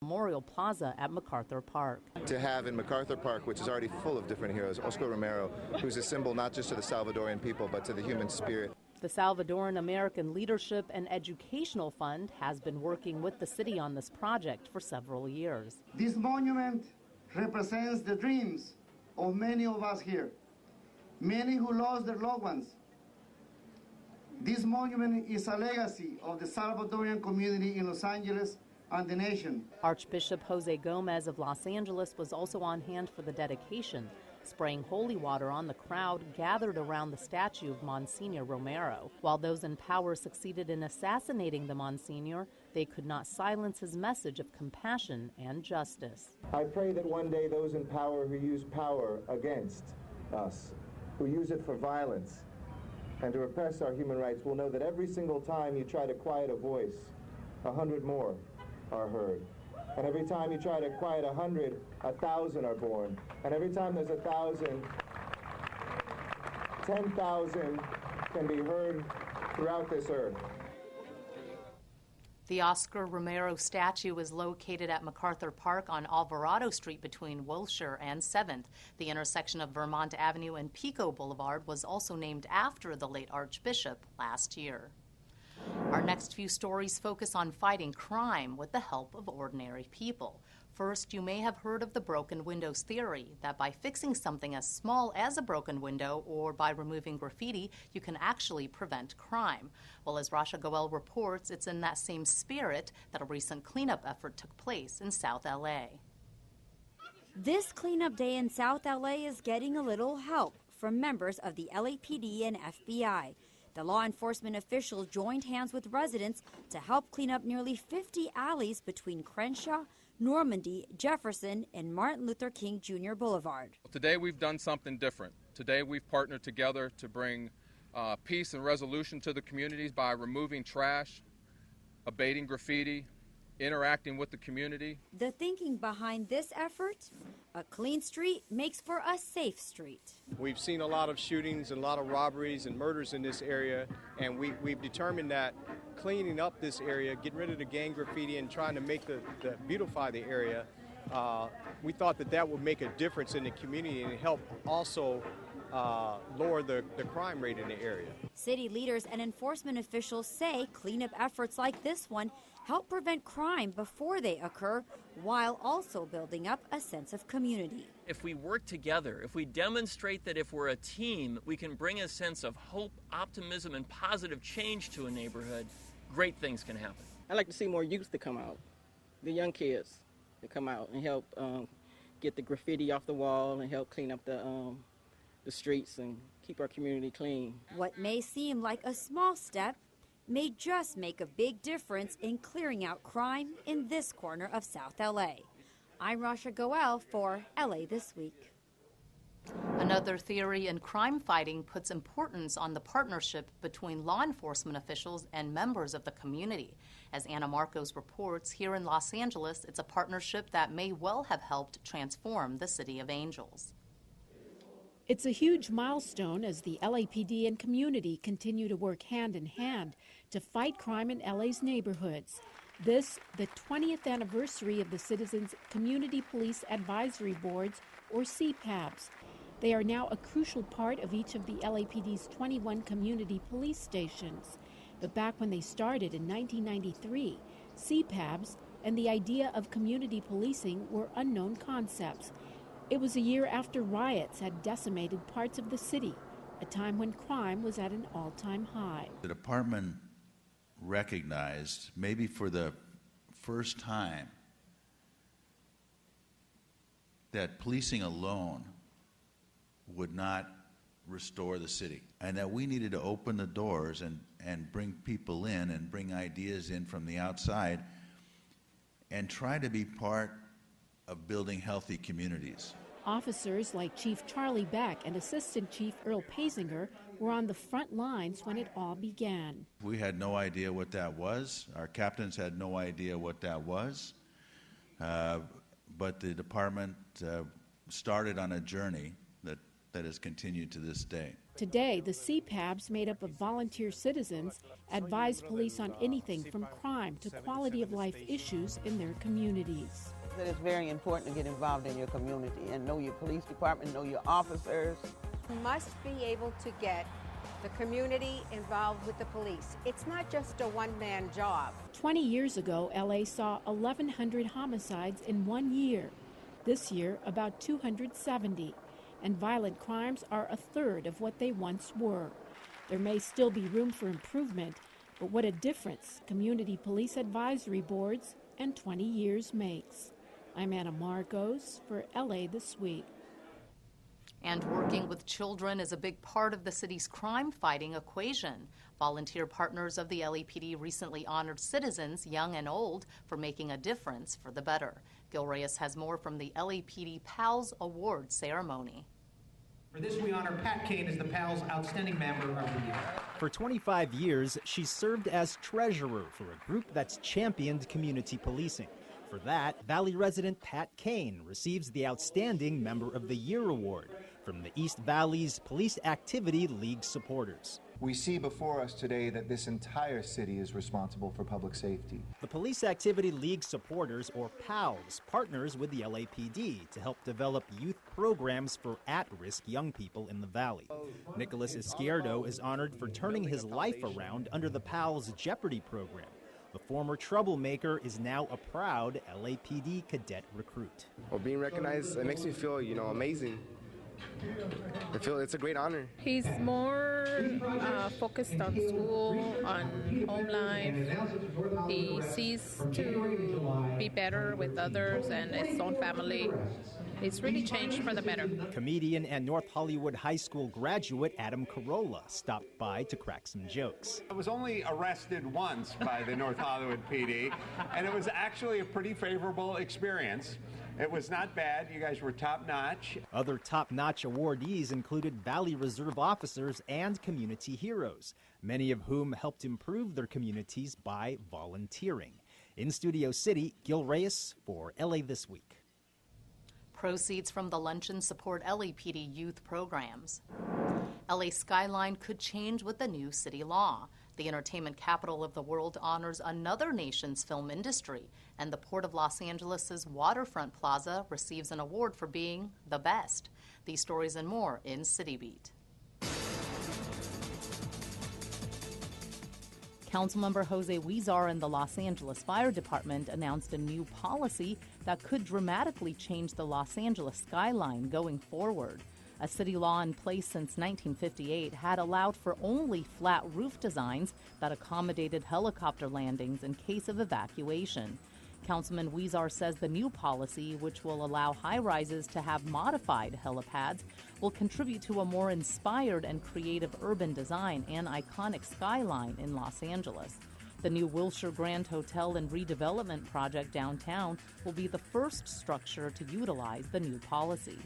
Memorial Plaza at MacArthur Park. To have in MacArthur Park, which is already full of different heroes, Oscar Romero, who's a symbol not just to the Salvadorian people, but to the human spirit. The Salvadoran American Leadership and Educational Fund has been working with the city on this project for several years. This monument represents the dreams of many of us here, many who lost their loved ones. This monument is a legacy of the Salvadorian community in Los Angeles and the nation. Archbishop Jose Gomez of Los Angeles was also on hand for the dedication, spraying holy water on the crowd gathered around the statue of Monsignor Romero. While those in power succeeded in assassinating the Monsignor, they could not silence his message of compassion and justice. I pray that one day those in power who use power against us, who use it for violence and to repress our human rights, will know that every single time you try to quiet a voice, 100 more are heard. And every time you try to quiet 100, 1,000 are born. And every time there's 1,000, 10,000 can be heard throughout this earth. The Oscar Romero statue is located at MacArthur Park on Alvarado Street between Wilshire and 7th. The intersection of Vermont Avenue and Pico Boulevard was also named after the late Archbishop last year. Our next few stories focus on fighting crime with the help of ordinary people. First, you may have heard of the broken windows theory, that by fixing something as small as a broken window or by removing graffiti, you can actually prevent crime. Well, as Rasha Goel reports, it's in that same spirit that a recent cleanup effort took place in South LA. This cleanup day in South LA is getting a little help from members of the LAPD and FBI. The law enforcement officials joined hands with residents to help clean up nearly 50 alleys between Crenshaw, Normandy, Jefferson, and Martin Luther King Jr. Boulevard. Today we've done something different. Today we've partnered together to bring peace and resolution to the communities by removing trash, abating graffiti, interacting with the community. The thinking behind this effort? A clean street makes for a safe street. We've seen a lot of shootings and a lot of robberies and murders in this area, and we've determined that cleaning up this area, getting rid of the gang graffiti and trying to make beautify the area, we thought that would make a difference in the community and help also lower the crime rate in the area. City leaders and enforcement officials say cleanup efforts like this one help prevent crime before they occur, while also building up a sense of community. If we work together, if we demonstrate that if we're a team, we can bring a sense of hope, optimism, and positive change to a neighborhood, great things can happen. I'd like to see more youth to come out, the young kids to come out and help get the graffiti off the wall and help clean up the streets and keep our community clean. What may seem like a small step may just make a big difference in clearing out crime in this corner of South LA. I'm Rasha Goel for LA This Week. Another theory in crime fighting puts importance on the partnership between law enforcement officials and members of the community. As Anna Marcos reports, here in Los Angeles, it's a partnership that may well have helped transform the City of Angels. It's a huge milestone as the LAPD and community continue to work hand in hand to fight crime in LA's neighborhoods. This, the 20th anniversary of the Citizens Community Police Advisory Boards, or CPABs. They are now a crucial part of each of the LAPD's 21 community police stations. But back when they started in 1993, CPABs and the idea of community policing were unknown concepts. It was a year after riots had decimated parts of the city, a time when crime was at an all-time high. The department recognized, maybe for the first time, that policing alone would not restore the city, and that we needed to open the doors and bring people in and bring ideas in from the outside and try to be part of building healthy communities. Officers like Chief Charlie Beck and Assistant Chief Earl Paisinger were on the front lines when it all began. We had no idea what that was. Our captains had no idea what that was. But the department started on a journey that that has continued to this day. Today, the CPABs, made up of volunteer citizens, advise police on anything from crime to quality of life issues in their communities. It's very important to get involved in your community and know your police department, know your officers. You must be able to get the community involved with the police. It's not just a one-man job. 20 years ago, LA saw 1,100 homicides in 1 year. This year, about 270. And violent crimes are a third of what they once were. There may still be room for improvement, but what a difference community police advisory boards and 20 years makes. I'm Anna Marcos for LA This Week. And working with children is a big part of the city's crime-fighting equation. Volunteer partners of the LAPD recently honored citizens, young and old, for making a difference for the better. Gil Reyes has more from the LAPD PALS Award ceremony. For this, we honor Pat Kane as the PALS Outstanding Member of the Year. For 25 years, she served as treasurer for a group that's championed community policing. For that, Valley resident Pat Kane receives the Outstanding Member of the Year award from the East Valley's Police Activity League supporters. We see before us today that this entire city is responsible for public safety. The Police Activity League supporters, or PALS, partners with the LAPD to help develop youth programs for at-risk young people in the Valley. Nicholas Izquierdo is honored for turning his life around under the PALS Jeopardy program. The former troublemaker is now a proud LAPD cadet recruit. Well, being recognized, it makes me feel, amazing. I feel it's a great honor. He's more focused on school, on home life. He sees to be better with others and his own family. It's really changed for the better. Comedian and North Hollywood High School graduate Adam Carolla stopped by to crack some jokes. I was only arrested once by the North Hollywood PD, and it was actually a pretty favorable experience. It was not bad. You guys were top-notch. Other top-notch awardees included Valley Reserve officers and community heroes, many of whom helped improve their communities by volunteering. In Studio City, Gil Reyes for LA This Week. Proceeds from the luncheon support LAPD youth programs. LA skyline could change with the new city law. The entertainment capital of the world honors another nation's film industry, and the Port of Los Angeles' Waterfront Plaza receives an award for being the best. These stories and more in City Beat. Councilmember Jose Huizar and the Los Angeles Fire Department announced a new policy that could dramatically change the Los Angeles skyline going forward. A city law in place since 1958 had allowed for only flat roof designs that accommodated helicopter landings in case of evacuation. Councilman Huizar says the new policy, which will allow high-rises to have modified helipads, will contribute to a more inspired and creative urban design and iconic skyline in Los Angeles. The new Wilshire Grand Hotel and redevelopment project downtown will be the first structure to utilize the new policy.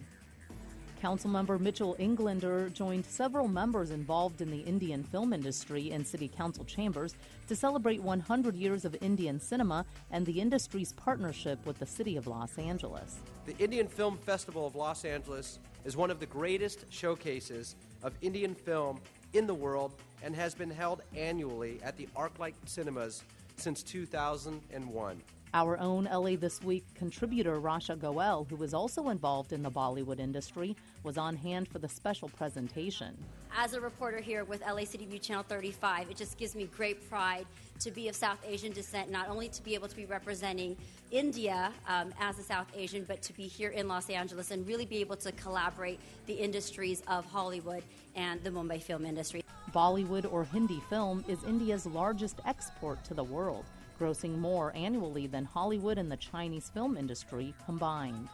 Councilmember Mitchell Englander joined several members involved in the Indian film industry in city council chambers to celebrate 100 years of Indian cinema and the industry's partnership with the city of Los Angeles. The Indian Film Festival of Los Angeles is one of the greatest showcases of Indian film in the world and has been held annually at the ArcLight Cinemas since 2001. Our own LA This Week contributor Rasha Goel, who is also involved in the Bollywood industry, was on hand for the special presentation. As a reporter here with LA City View Channel 35, it just gives me great pride to be of South Asian descent, not only to be able to be representing India as a South Asian, but to be here in Los Angeles and really be able to collaborate the industries of Hollywood and the Mumbai film industry. Bollywood, or Hindi film, is India's largest export to the world, grossing more annually than Hollywood and the Chinese film industry combined.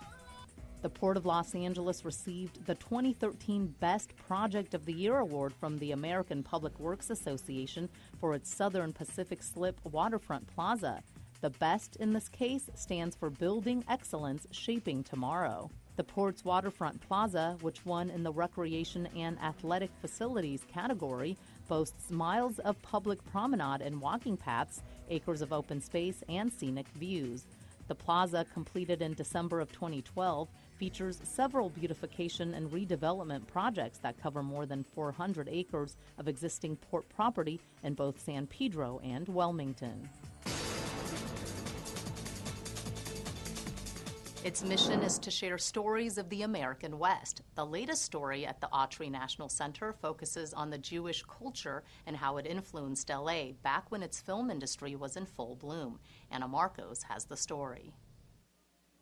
The Port of Los Angeles received the 2013 Best Project of the Year award from the American Public Works Association for its Southern Pacific Slip Waterfront Plaza. The best in this case stands for Building Excellence Shaping Tomorrow. The Port's Waterfront Plaza, which won in the Recreation and Athletic Facilities category, boasts miles of public promenade and walking paths, acres of open space, and scenic views. The plaza, completed in December of 2012, features several beautification and redevelopment projects that cover more than 400 acres of existing port property in both San Pedro and Wilmington. Its mission is to share stories of the American West. The latest story at the Autry National Center focuses on the Jewish culture and how it influenced LA back when its film industry was in full bloom. Anna Marcos has the story.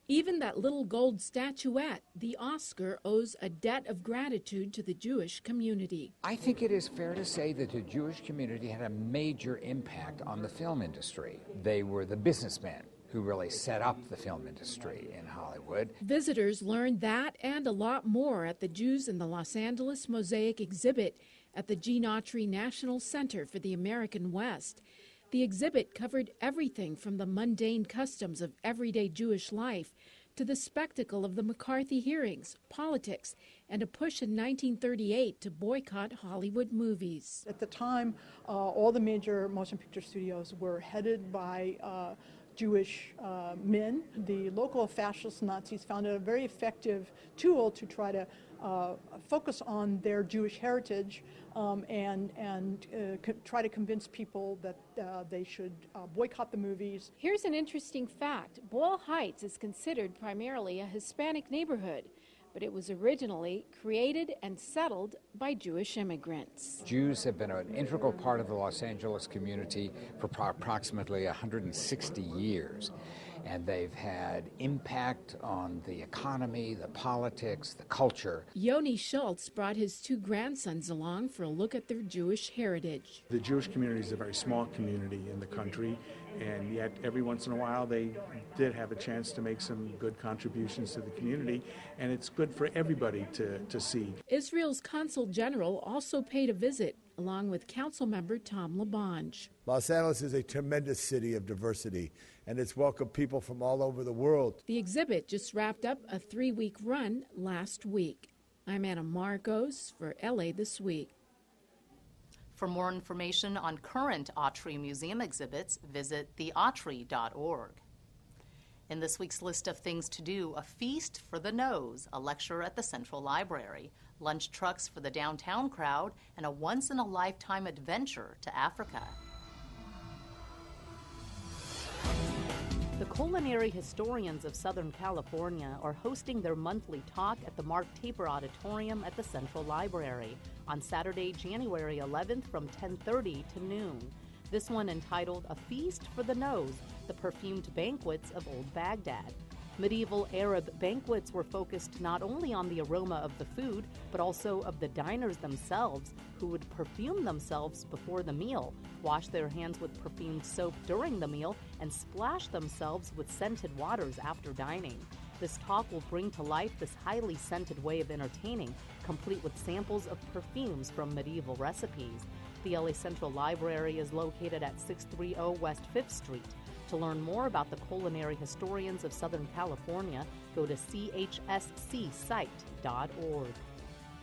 Even that little gold statuette, the Oscar, owes a debt of gratitude to the Jewish community. I think it is fair to say that the Jewish community had a major impact on the film industry. They were the businessmen who really set up the film industry in Hollywood. Visitors learned that and a lot more at the Jews in the Los Angeles Mosaic exhibit at the Gene Autry National Center for the American West. The exhibit covered everything from the mundane customs of everyday Jewish life to the spectacle of the McCarthy hearings, politics, and a push in 1938 to boycott Hollywood movies. At the time, all the major motion picture studios were headed by Jewish men. The local fascist Nazis found it a very effective tool to try to focus on their Jewish heritage and try to convince people that they should boycott the movies. Here's an interesting fact. Boyle Heights is considered primarily a Hispanic neighborhood, but it was originally created and settled by Jewish immigrants. Jews have been an integral part of the Los Angeles community for approximately 160 years. And they've had impact on the economy, the politics, the culture. Yoni Schultz brought his two grandsons along for a look at their Jewish heritage. The Jewish community is a very small community in the country, and yet every once in a while they did have a chance to make some good contributions to the community, and it's good for everybody to see. Israel's Consul General also paid a visit, along with Council Member Tom LaBonge. Los Angeles is a tremendous city of diversity, and it's welcomed people from all over the world. The exhibit just wrapped up a 3-week run last week. I'm Anna Marcos for LA This Week. For more information on current Autry Museum exhibits, visit theautry.org. In this week's list of things to do, a feast for the nose, a lecture at the Central Library, lunch trucks for the downtown crowd, and a once-in-a-lifetime adventure to Africa. The culinary historians of Southern California are hosting their monthly talk at the Mark Taper Auditorium at the Central Library on Saturday, January 11th from 10:30 to noon. This one entitled A Feast for the Nose, the Perfumed Banquets of Old Baghdad. Medieval Arab banquets were focused not only on the aroma of the food, but also of the diners themselves, who would perfume themselves before the meal, wash their hands with perfumed soap during the meal, and splash themselves with scented waters after dining. This talk will bring to life this highly scented way of entertaining, complete with samples of perfumes from medieval recipes. The LA Central Library is located at 630 West 5th Street. To learn more about the culinary historians of Southern California, go to chscsite.org.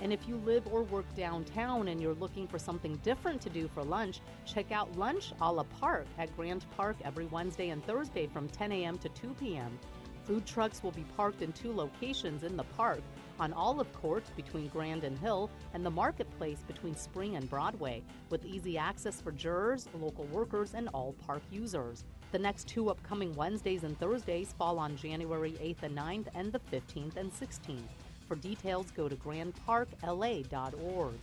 And if you live or work downtown and you're looking for something different to do for lunch, check out Lunch a la Park at Grand Park every Wednesday and Thursday from 10 a.m. to 2 p.m. Food trucks will be parked in 2 locations in the park, on Olive Court between Grand and Hill, and the Marketplace between Spring and Broadway, with easy access for jurors, local workers, and all park users. The next 2 upcoming Wednesdays and Thursdays fall on January 8th and 9th and the 15th and 16th. For details, go to grandparkla.org.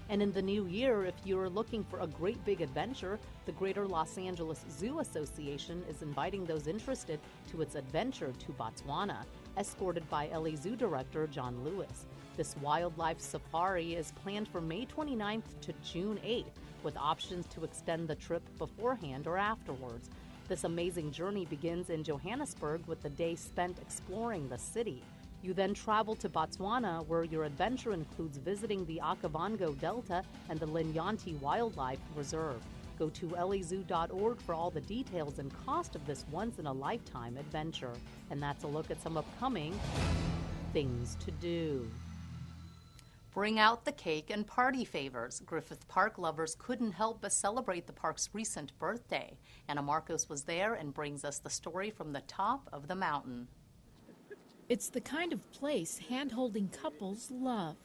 And in the new year, if you're looking for a great big adventure, the Greater Los Angeles Zoo Association is inviting those interested to its adventure to Botswana, escorted by LA Zoo Director John Lewis. This wildlife safari is planned for May 29th to June 8th, with options to extend the trip beforehand or afterwards. This amazing journey begins in Johannesburg with the day spent exploring the city. You then travel to Botswana, where your adventure includes visiting the Okavango Delta and the Linyanti Wildlife Reserve. Go to lazoo.org for all the details and cost of this once-in-a-lifetime adventure. And that's a look at some upcoming things to do. Bring out the cake and party favors. Griffith Park lovers couldn't help but celebrate the park's recent birthday. Anna Marcos was there and brings us the story from the top of the mountain. It's the kind of place hand-holding couples love.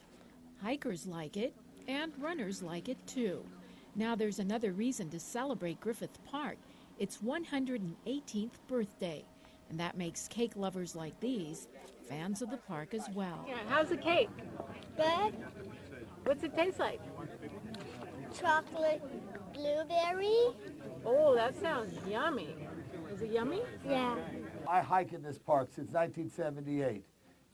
Hikers like it, and runners like it too. Now there's another reason to celebrate Griffith Park. Its 118th birthday, and that makes cake lovers like these fans of the park as well. Yeah, how's the cake? Good. What's it taste like? Chocolate blueberry. Oh, that sounds yummy. Is it yummy? Yeah. I hike in this park since 1978.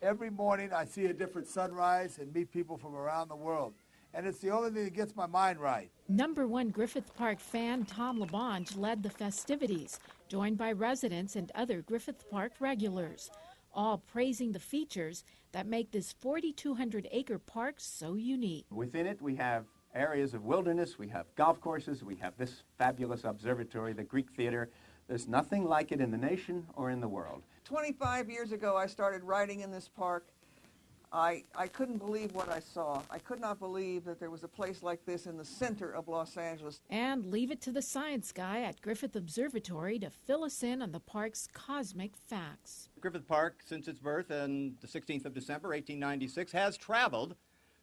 Every morning I see a different sunrise and meet people from around the world. And it's the only thing that gets my mind right. #1 Griffith Park fan Tom LaBonge led the festivities, joined by residents and other Griffith Park regulars, all praising the features that make this 4,200-acre park so unique. Within it, we have areas of wilderness, we have golf courses, we have this fabulous observatory, the Greek Theater. There's nothing like it in the nation or in the world. 25 years ago, I started riding in this park. I couldn't believe what I saw. I could not believe that there was a place like this in the center of Los Angeles. And leave it to the science guy at Griffith Observatory to fill us in on the park's cosmic facts. Griffith Park, since its birth on the 16th of December, 1896, has traveled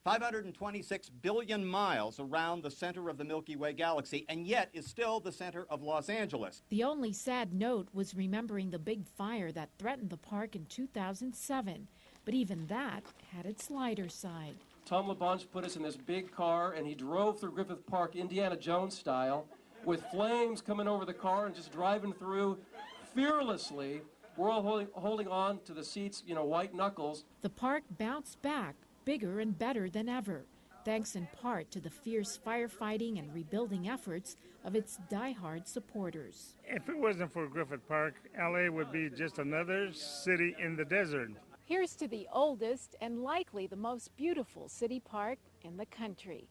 526 billion miles around the center of the Milky Way galaxy, and yet is still the center of Los Angeles. The only sad note was remembering the big fire that threatened the park in 2007. But even that had its lighter side. Tom LaBonge put us in this big car, and he drove through Griffith Park, Indiana Jones style, with flames coming over the car and just driving through fearlessly. We're all holding on to the seats, white knuckles. The park bounced back, bigger and better than ever, thanks in part to the fierce firefighting and rebuilding efforts of its diehard supporters. If it wasn't for Griffith Park, LA would be just another city in the desert. Here's to the oldest and likely the most beautiful city park in the country.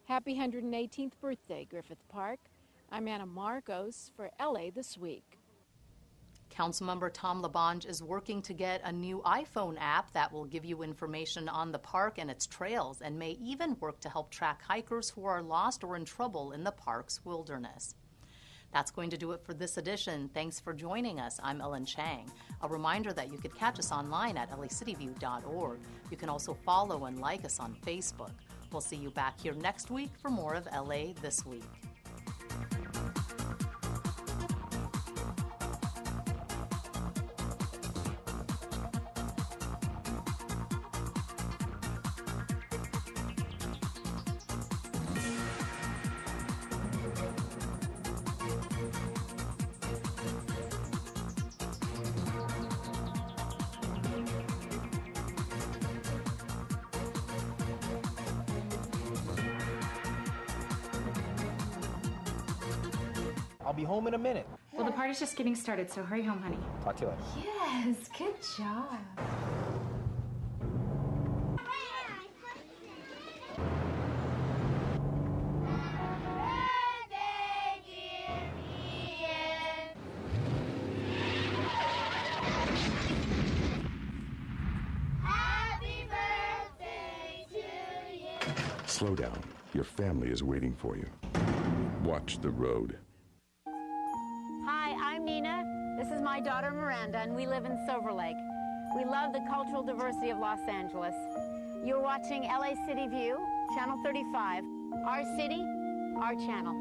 Happy 118th birthday, Griffith Park. I'm Anna Marcos for LA This Week. Councilmember Tom LaBonge is working to get a new iPhone app that will give you information on the park and its trails, and may even work to help track hikers who are lost or in trouble in the park's wilderness. That's going to do it for this edition. Thanks for joining us. I'm Ellen Chang. A reminder that you could catch us online at lacitywiew.org. You can also follow and like us on Facebook. We'll see you back here next week for more of LA This Week. I'll be home in a minute. Well, the party's just getting started, so hurry home, honey. Talk to you later. Yes, good job. Slow down. Your family is waiting for you. Watch the road. Hi, I'm Nina. This is my daughter Miranda, and we live in Silver Lake. We love the cultural diversity of Los Angeles. You're watching LA City View, Channel 35. Our city, our channel.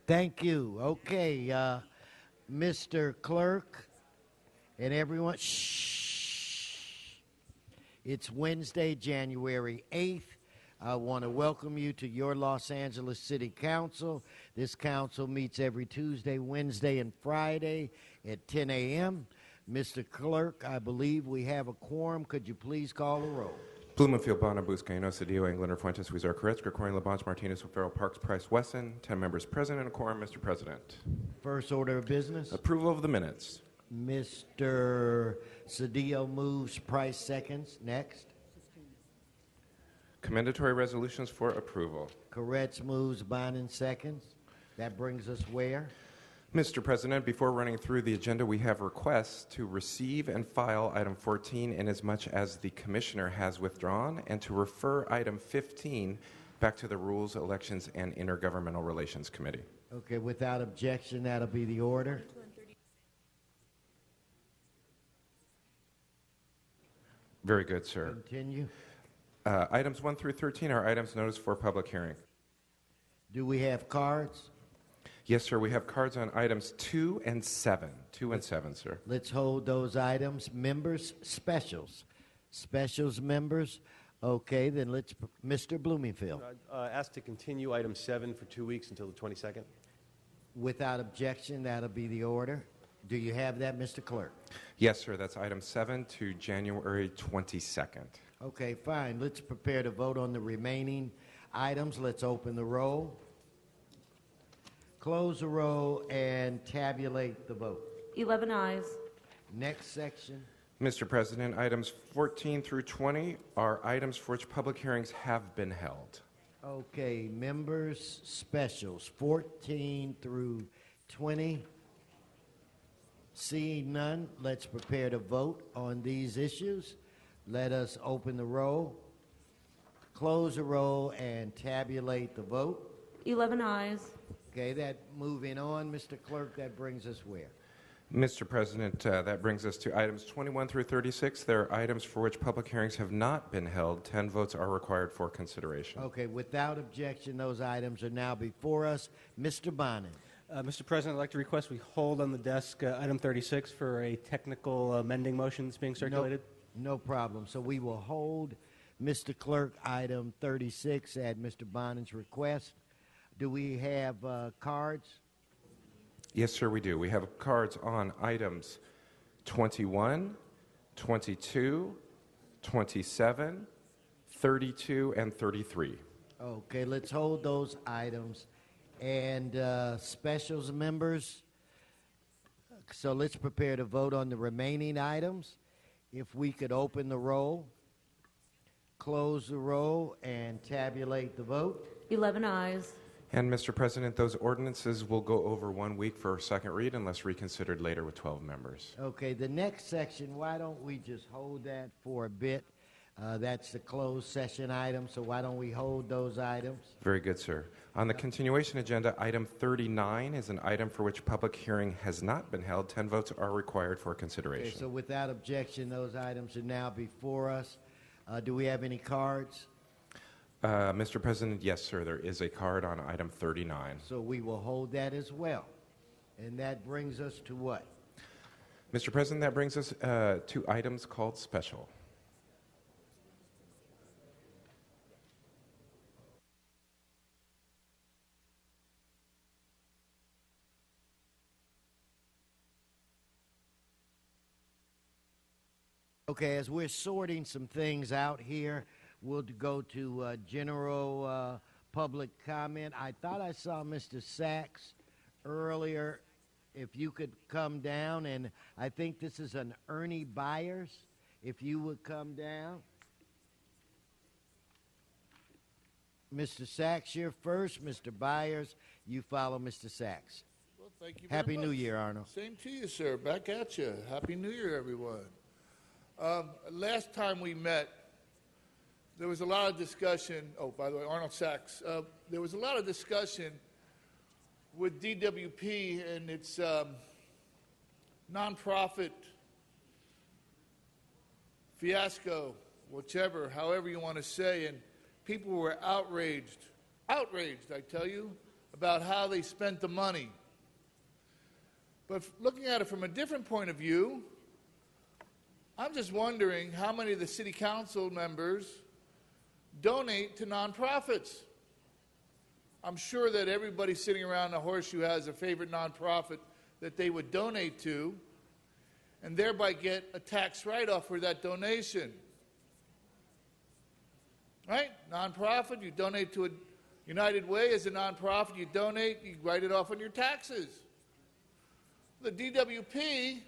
Thank you. Okay, Mr. Clerk and everyone, shh. It's Wednesday, January 8th. I want to welcome you to your Los Angeles City Council. This council meets every Tuesday, Wednesday, and Friday at 10 a.m. Mr. Clerk, I believe we have a quorum. Could you please call the roll? Blumenfield, Bona, Buscaino, Cedillo, Englander, Fuentes, Huizar, Koretz, Gregorian, LaBonge, Martinez, O'Farrell, Parks, Price, Wesson. 10 members present and a quorum, Mr. President. First order of business. Approval of the minutes. Mr. Cedillo moves, Price seconds. Next. Commendatory resolutions for approval. Koretz moves, Bonin seconds. That brings us where? Mr. President, before running through the agenda, we have requests to receive and file item 14 inasmuch as the Commissioner has withdrawn, and to refer item 15 back to the Rules, Elections, and Intergovernmental Relations Committee. Okay, without objection, that'll be the order. Very good, sir. Continue. Items 1 through 13 are items noticed for public hearing. Do we have cards? Yes, sir. We have cards on items 2 and 7. 2 and 7, sir. Let's hold those items. Members, specials. Specials members. Okay, then let's, Mr. Blumenfield. Ask to continue item 7 for 2 weeks until the 22nd. Without objection, that'll be the order. Do you have that, Mr. Clerk? Yes, sir. That's item 7 to January 22nd. Okay, fine. Let's prepare to vote on the remaining items. Let's open the roll, close the roll, and tabulate the vote. 11 ayes. Next section. Mr. President, items 14 through 20 are items for which public hearings have been held. Okay, members, specials, 14 through 20. Seeing none, let's prepare to vote on these issues. Let us open the roll, close the roll, and tabulate the vote. 11 ayes. Okay, that moving on, Mr. Clerk, that brings us where? Mr. President, that brings us to items 21 through 36. There are items for which public hearings have not been held. 10 votes are required for consideration. Okay, without objection, those items are now before us. Mr. Bonin. Mr. President, I'd like to request we hold on the desk item 36 for a technical amending motion that's being circulated. No problem. So we will hold, Mr. Clerk, item 36 at Mr. Bonin's request. Do we have cards? Yes, sir, we do. We have cards on items 21, 22, 27, 32, and 33. Okay, let's hold those items. And specials members, so let's prepare to vote on the remaining items. If we could open the roll, close the roll, and tabulate the vote. 11 ayes. And, Mr. President, those ordinances will go over 1 week for a second read unless reconsidered later with 12 members. Okay, the next section, why don't we just hold that for a bit? That's the closed session item, so why don't we hold those items? Very good, sir. On the continuation agenda, item 39 is an item for which public hearing has not been held. 10 votes are required for consideration. Okay, so without objection, those items are now before us. Do we have any cards? Mr. President, yes, sir. There is a card on item 39. So we will hold that as well. And that brings us to what? Mr. President, that brings us to items called special. Okay, as we're sorting some things out here, we'll go to general public comment. I thought I saw Mr. Sachs earlier. If you could come down, and I think this is an Ernie Byers. If you would come down. Mr. Sachs, you're first. Mr. Byers, you follow Mr. Sachs. Well, thank you. Happy very New much. Year, Arnold. Same to you, sir. Back at you. Happy New Year, everyone. Last time we met, there was a lot of discussion. Oh, by the way, Arnold Sachs. There was a lot of discussion with DWP and its nonprofit fiasco, whichever, however you want to say, and people were outraged, I tell you, about how they spent the money. But looking at it from a different point of view, I'm just wondering how many of the city council members donate to nonprofits. I'm sure that everybody sitting around the Horseshoe has a favorite nonprofit that they would donate to and thereby get a tax write-off for that donation. Right? Nonprofit, you donate to a United Way as a nonprofit, you donate, you write it off on your taxes. The DWP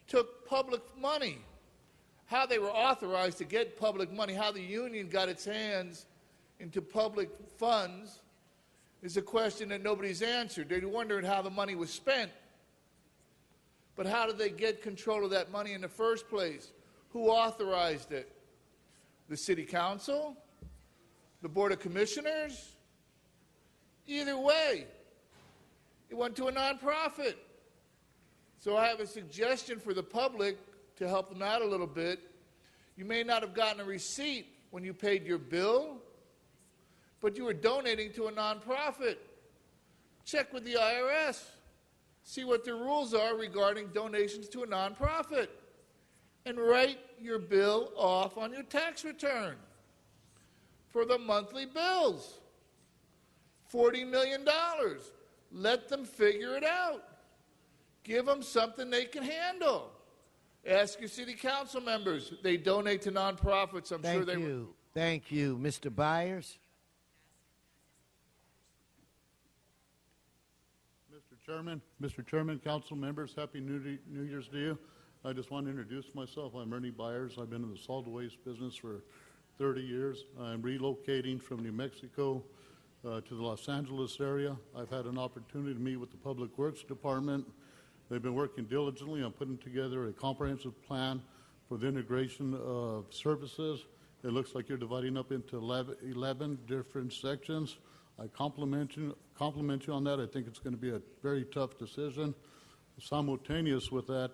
took public money. How they were authorized to get public money, how the union got its hands into public funds is a question that nobody's answered. They're wondering how the money was spent. But how did they get control of that money in the first place? Who authorized it? The city council? The board of commissioners? Either way, it went to a nonprofit. So I have a suggestion for the public to help them out a little bit. You may not have gotten a receipt when you paid your bill, but you were donating to a nonprofit. Check with the IRS. See what their rules are regarding donations to a nonprofit. And write your bill off on your tax return for the monthly bills. $40 million. Let them figure it out. Give them something they can handle. Ask your city council members. They donate to nonprofits. I'm sure they will. Thank you. Mr. Byers? Mr. Chairman, council members, Happy New Year's to you. I just want to introduce myself. I'm Ernie Byers. I've been in the solid waste business for 30 years. I'm relocating from New Mexico to the Los Angeles area. I've had an opportunity to meet with the Public Works Department. They've been working diligently on putting together a comprehensive plan for the integration of services. It looks like you're dividing up into 11 different sections. I compliment you on that. I think it's going to be a very tough decision. Simultaneous with that,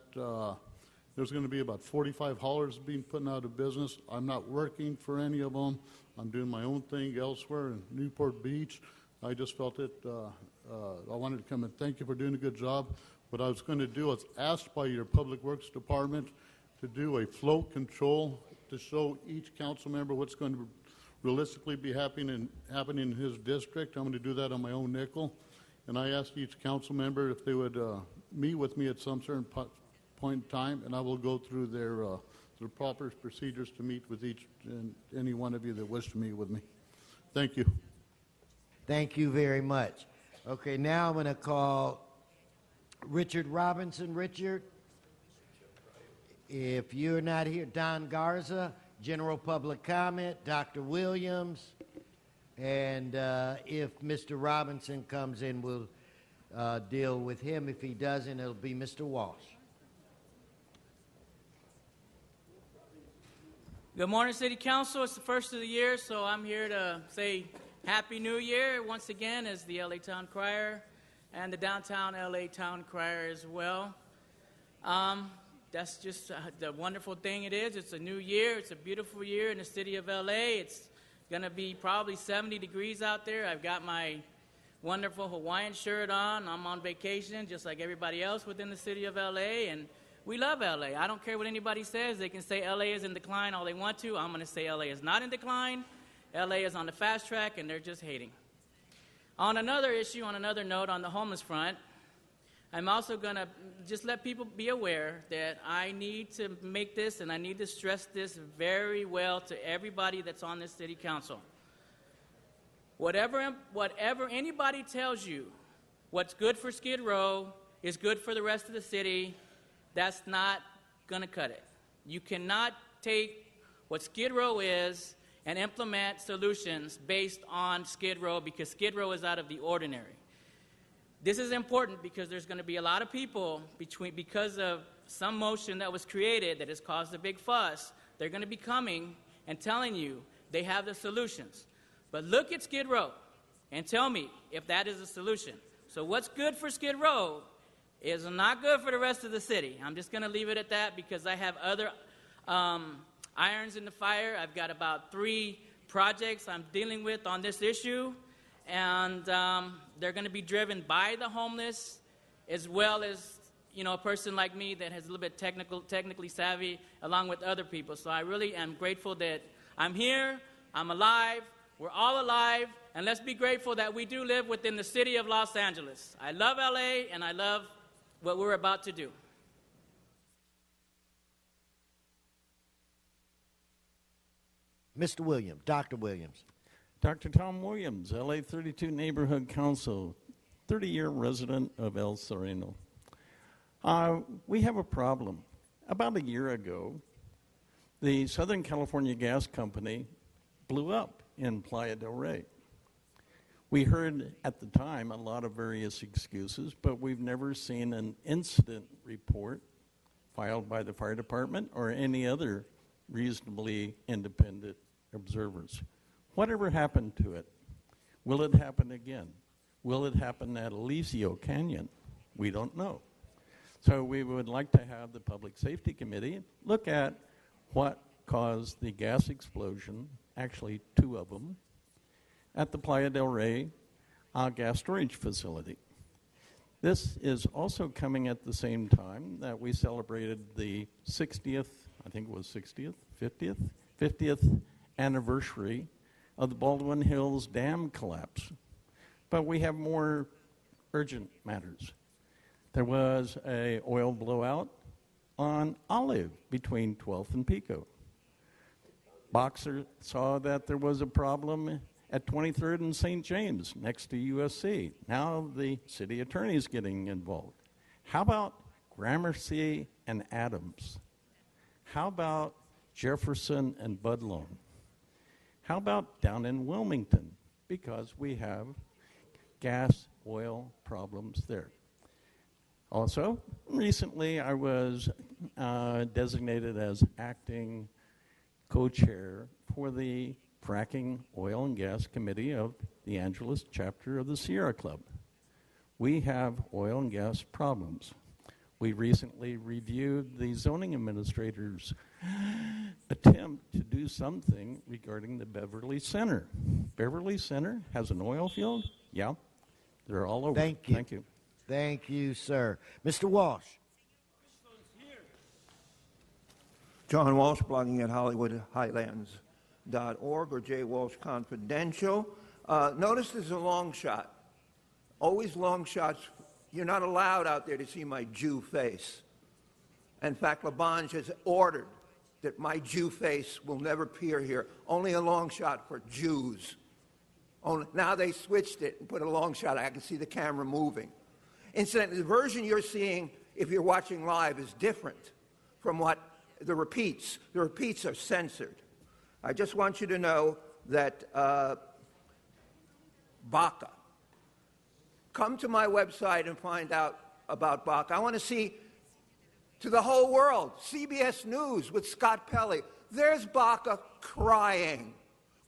there's going to be about 45 haulers being put out of business. I'm not working for any of them. I'm doing my own thing elsewhere in Newport Beach. I just felt it. I wanted to come and thank you for doing a good job. What I was going to do is asked by your Public Works Department to do a flow control to show each council member what's going to realistically be happening in his district. I'm going to do that on my own nickel. And I asked each council member if they would meet with me at some certain point in time, and I will go through their proper procedures to meet with each and any one of you that wish to meet with me. Thank you. Thank you very much. Okay, now I'm going to call Richard Robinson. Richard, if you're not here, Don Garza, general public comment, Dr. Williams, and if Mr. Robinson comes in, we'll deal with him. If he doesn't, it'll be Mr. Walsh. Good morning, City Council. It's the first of the year, so I'm here to say Happy New Year once again as the LA Town Crier and the Downtown LA Town Crier as well. That's just the wonderful thing it is. It's a new year. It's a beautiful year in the city of LA. It's going to be probably 70 degrees out there. I've got my wonderful Hawaiian shirt on. I'm on vacation just like everybody else within the city of LA, and we love LA. I don't care what anybody says. They can say LA is in decline all they want to. I'm going to say LA is not in decline. LA is on the fast track, and they're just hating. On another issue, on another note, on the homeless front, I'm also going to just let people be aware that I need to make this and I need to stress this very well to everybody that's on this city council. Whatever anybody tells you, what's good for Skid Row is good for the rest of the city, that's not going to cut it. You cannot take what Skid Row is and implement solutions based on Skid Row because Skid Row is out of the ordinary. This is important because there's going to be a lot of people because of some motion that was created that has caused a big fuss. They're going to be coming and telling you they have the solutions. But look at Skid Row and tell me if that is a solution. So what's good for Skid Row is not good for the rest of the city. I'm just going to leave it at that because I have other irons in the fire. I've got about 3 projects I'm dealing with on this issue. and they're going to be driven by the homeless, as well as a person like me that has a little bit technically savvy, along with other people. So I really am grateful that I'm here, I'm alive, we're all alive, and let's be grateful that we do live within the city of Los Angeles. I love LA, and I love what we're about to do. Mr. Williams, Dr. Williams. Dr. Tom Williams, LA 32 Neighborhood Council, 30-year resident of El Sereno. We have a problem. About a year ago, the Southern California Gas Company blew up in Playa del Rey. We heard at the time a lot of various excuses, but we've never seen an incident report filed by the fire department or any other reasonably independent observers. Whatever happened to it? Will it happen again? Will it happen at Elysio Canyon? We don't know. So we would like to have the Public Safety Committee look at what caused the gas explosion, actually 2 of them, at the Playa del Rey gas storage facility. This is also coming at the same time that we celebrated the 60th, I think it was 60th, 50th anniversary of the Baldwin Hills Dam collapse. But we have more urgent matters. There was an oil blowout on Olive between 12th and Pico. Boxer saw that there was a problem at 23rd and St. James next to USC. Now the city attorney is getting involved. How about Gramercy and Adams? How about Jefferson and Budlong? How about down in Wilmington? Because we have gas, oil problems there. Also, recently I was designated as acting co-chair for the Fracking Oil and Gas Committee of the Angeles chapter of the Sierra Club. We have oil and gas problems. We recently reviewed the zoning administrator's attempt to do something regarding the Beverly Center. Beverly Center has an oil field? Yeah. They're all over. Thank you. Thank you. Thank you, sir. Mr. Walsh. John Walsh, blogging at HollywoodHighlands.org or J. Walsh Confidential. Notice there's a long shot. Always long shots. You're not allowed out there to see my Jew face. In fact, Labange has ordered that my Jew face will never appear here. Only a long shot for Jews. Now they switched it and put a long shot. I can see the camera moving. Incidentally, the version you're seeing, if you're watching live, is different from what the repeats. The repeats are censored. I just want you to know that Baca. Come to my website and find out about Baca. I want to see to the whole world. CBS News with Scott Pelley. There's Baca crying.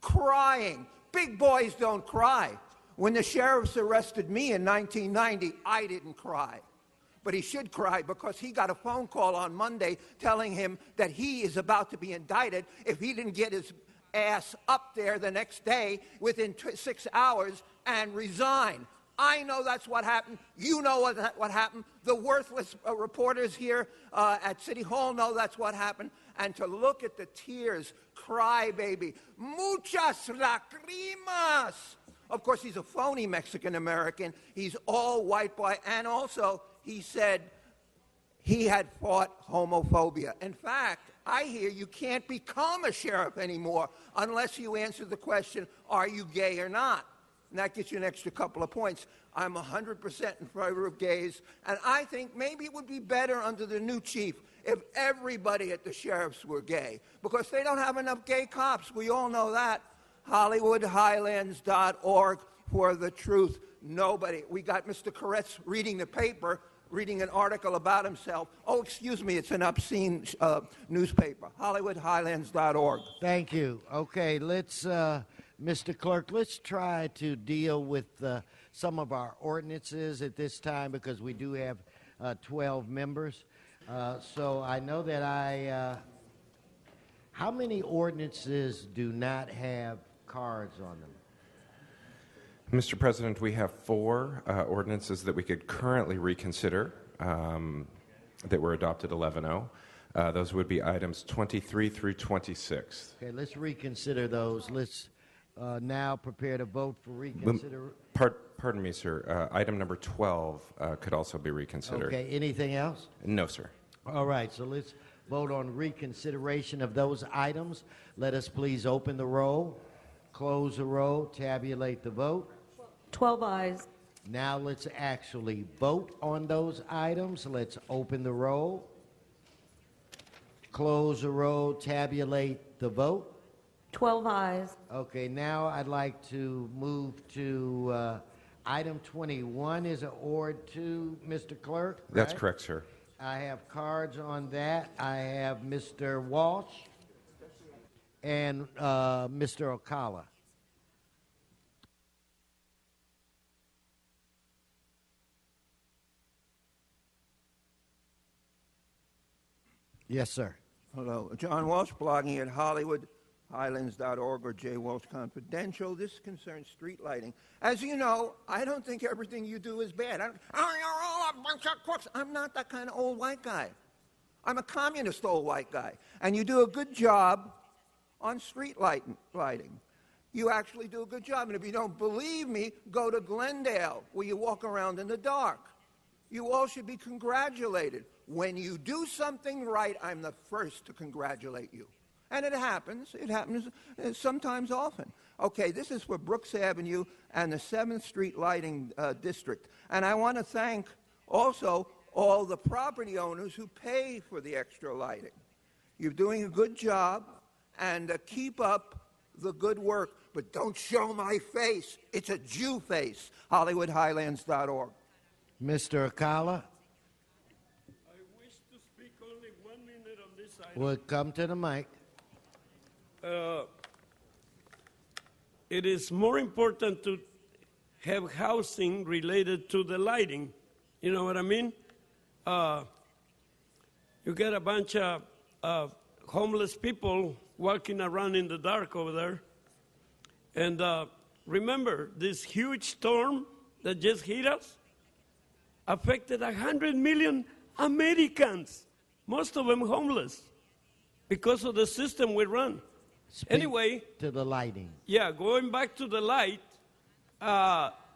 Crying. Big boys don't cry. When the sheriffs arrested me in 1990, I didn't cry. But he should cry because he got a phone call on Monday telling him that he is about to be indicted if he didn't get his ass up there the next day within 6 hours and resign. I know that's what happened. You know what happened. The worthless reporters here at City Hall know that's what happened. And to look at the tears, cry, baby. Muchas lacrimas. Of course, he's a phony Mexican-American. He's all white boy. And also, he said he had fought homophobia. In fact, I hear you can't become a sheriff anymore unless you answer the question, are you gay or not? And that gets you an extra couple of points. I'm 100% in favor of gays, and I think maybe it would be better under the new chief if everybody at the sheriff's were gay, because they don't have enough gay cops. We all know that. HollywoodHighlands.org for the truth. Nobody. We got Mr. Koretz reading the paper, reading an article about himself. Oh, excuse me, it's an obscene newspaper. HollywoodHighlands.org. Thank you. Okay, let's... Mr. Clerk, let's try to deal with some of our ordinances at this time because we do have 12 members. So I know that how many ordinances do not have cards on them? Mr. President, we have 4 ordinances that we could currently reconsider that were adopted 11-0. Those would be items 23 through 26. Okay, let's reconsider those. Let's now prepare to vote for reconsider. Pardon me, sir. Item number 12 could also be reconsidered. Okay, anything else? No, sir. All right, so let's vote on reconsideration of those items. Let us please open the roll, close the roll, tabulate the vote. 12 ayes. Now let's actually vote on those items. Let's open the roll, close the roll, tabulate the vote. 12 ayes. Okay, now I'd like to move to item 21 is an ORD 2, Mr. Clerk. That's right? correct, sir. I have cards on that. I have Mr. Walsh and Mr. Ocala. Yes, sir. Hello. John Walsh, blogging at HollywoodHighlands.org or J. Walsh Confidential. This concerns street lighting. As you know, I don't think everything you do is bad. You're all a bunch of crooks. I'm not that kind of old white guy. I'm a communist old white guy. And you do a good job on street lighting. You actually do a good job. And if you don't believe me, go to Glendale, where you walk around in the dark. You all should be congratulated. When you do something right, I'm the first to congratulate you. And it happens sometimes often. Okay, this is for Brooks Avenue and the 7th Street Lighting District. And I want to thank also all the property owners who pay for the extra lighting. You're doing a good job, and keep up the good work. But don't show my face. It's a Jew face. HollywoodHighlands.org. Mr. Ocala? I wish to speak only 1 minute on this item. Well, come to the mic. It is more important to have housing related to the lighting. You know what I mean? You get a bunch of homeless people walking around in the dark over there. And remember, this huge storm that just hit us affected 100 million Americans, most of them homeless, because of the system we run. Anyway, to the lighting. Yeah, going back to the light,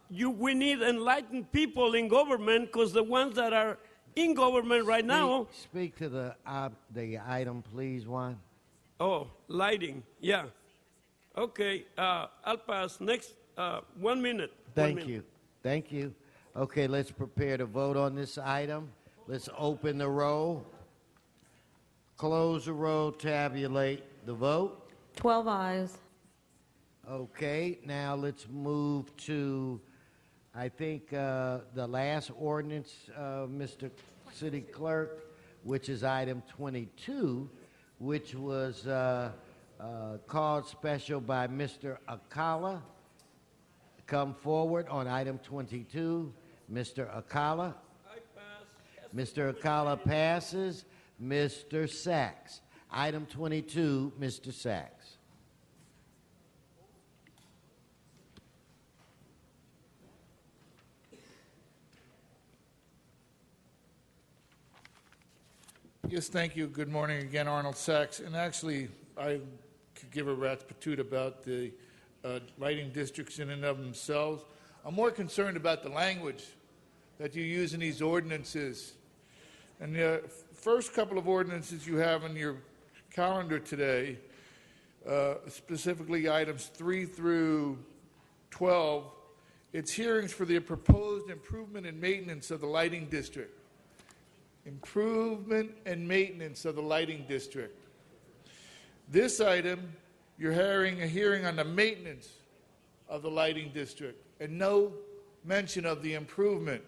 we need enlightened people in government, because the ones that are in government right now. Speak to the item, please, Juan. Oh, lighting. Yeah. Okay, I'll pass. Next, 1 minute. Thank you. Thank you. Okay, let's prepare to vote on this item. Let's open the roll, close the roll, tabulate the vote. 12 ayes. Okay, now let's move to, I think, the last ordinance, Mr. City Clerk, which is item 22, which was called special by Mr. Ocala. Come forward on item 22, Mr. Ocala. Mr. Ocala passes. Mr. Sachs. Item 22, Mr. Sachs. Yes, thank you. Good morning again, Arnold Sachs. And actually, I could give a rat's patootie about the lighting districts in and of themselves. I'm more concerned about the language that you use in these ordinances. And the first couple of ordinances you have in your calendar today, specifically items 3 through 12, it's hearings for the proposed improvement and maintenance of the lighting district. Improvement and maintenance of the lighting district. This item, you're having a hearing on the maintenance of the lighting district and no mention of the improvement.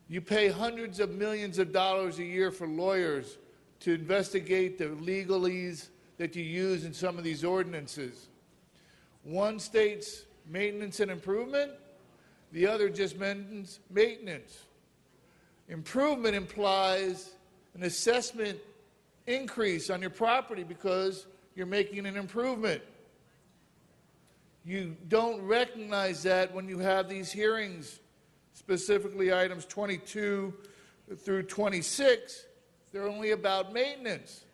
You pay hundreds of millions of dollars a year for lawyers to investigate the legalese that you use in some of these ordinances. One states maintenance and improvement, the other just mentions maintenance. Improvement implies an assessment increase on your property because you're making an improvement. You don't recognize that when you have these hearings, specifically items 22 through 26. They're only about maintenance.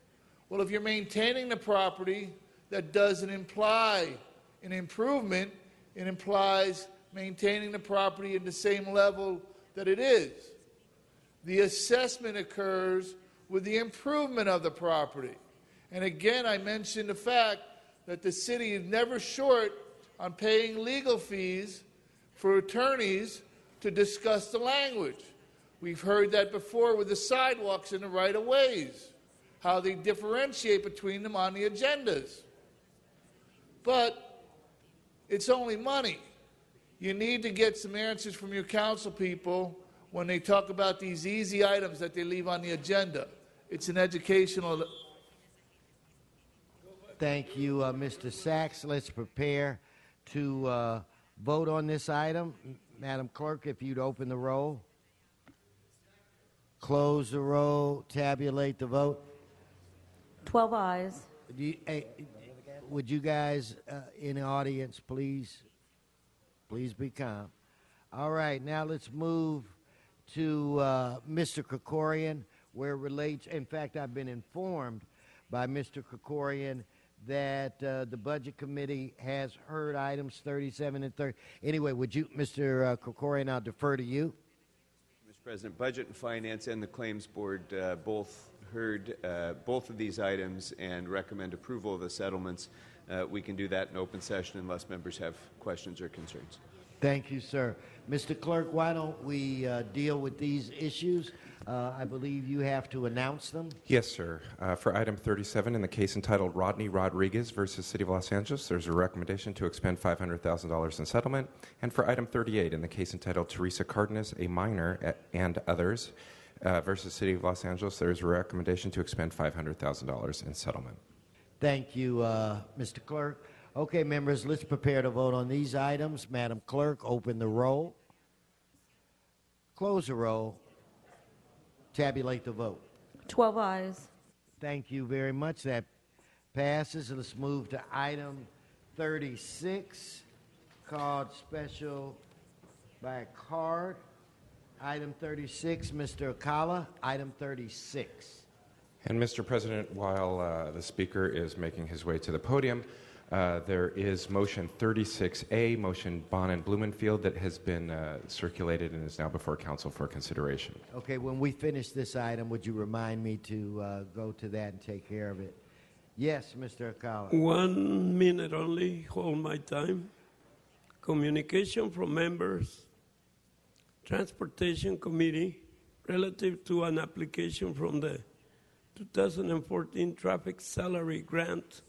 Well, if you're maintaining the property, that doesn't imply an improvement. It implies maintaining the property at the same level that it is. The assessment occurs with the improvement of the property. And again, I mentioned the fact that the city is never short on paying legal fees for attorneys to discuss the language. We've heard that before with the sidewalks and the right-of-ways, how they differentiate between them on the agendas. But it's only money. You need to get some answers from your council people when they talk about these easy items that they leave on the agenda. It's an educational. Thank you, Mr. Sachs. Let's prepare to vote on this item. Madam Clerk, if you'd open the roll. Close the roll. Tabulate the vote. 12 ayes. Would you guys in the audience please be calm? All right, now let's move to Mr. Krikorian, where it relates. In fact, I've been informed by Mr. Krikorian that the Budget Committee has heard items 37 and 30. Anyway, would you, Mr. Krikorian, I'll defer to you. Mr. President, Budget and Finance and the Claims Board both heard both of these items and recommend approval of the settlements. We can do that in open session unless members have questions or concerns. Thank you, sir. Mr. Clerk, why don't we deal with these issues? I believe you have to announce them. Yes, sir. For item 37, in the case entitled Rodney Rodriguez versus City of Los Angeles, there's a recommendation to expend $500,000 in settlement. And for item 38, in the case entitled Teresa Cardenas, a minor, and others versus City of Los Angeles, there's a recommendation to expend $500,000 in settlement. Thank you, Mr. Clerk. Okay, members, let's prepare to vote on these items. Madam Clerk, open the roll. Close the roll. Tabulate the vote. 12 ayes. Thank you very much. That passes. Let's move to item 36, called special by card. Item 36, Mr. Akala. Item 36. And Mr. President, while the Speaker is making his way to the podium, there is motion 36A, motion Bonn and Blumenfield, that has been circulated and is now before Council for consideration. Okay, when we finish this item, would you remind me to go to that and take care of it? Yes, Mr. Akala. 1 minute only, hold my time. Communication from members, Transportation Committee, relative to an application from the 2014 Traffic Salary Grant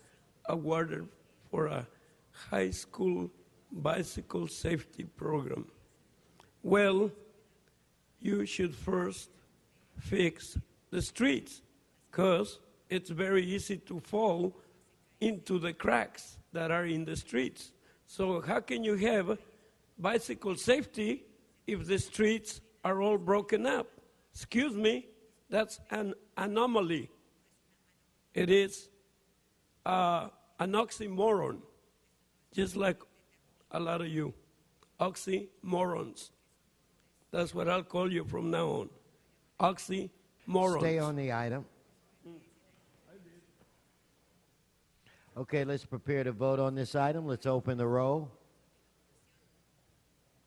awarded for a high school bicycle safety program. Well, you should first fix the streets, because it's very easy to fall into the cracks that are in the streets. So how can you have bicycle safety if the streets are all broken up? Excuse me, that's an anomaly. It is an oxymoron, just like a lot of you. Oxymorons. That's what I'll call you from now on. Oxymorons. Stay on the item. Okay, let's prepare to vote on this item. Let's open the roll.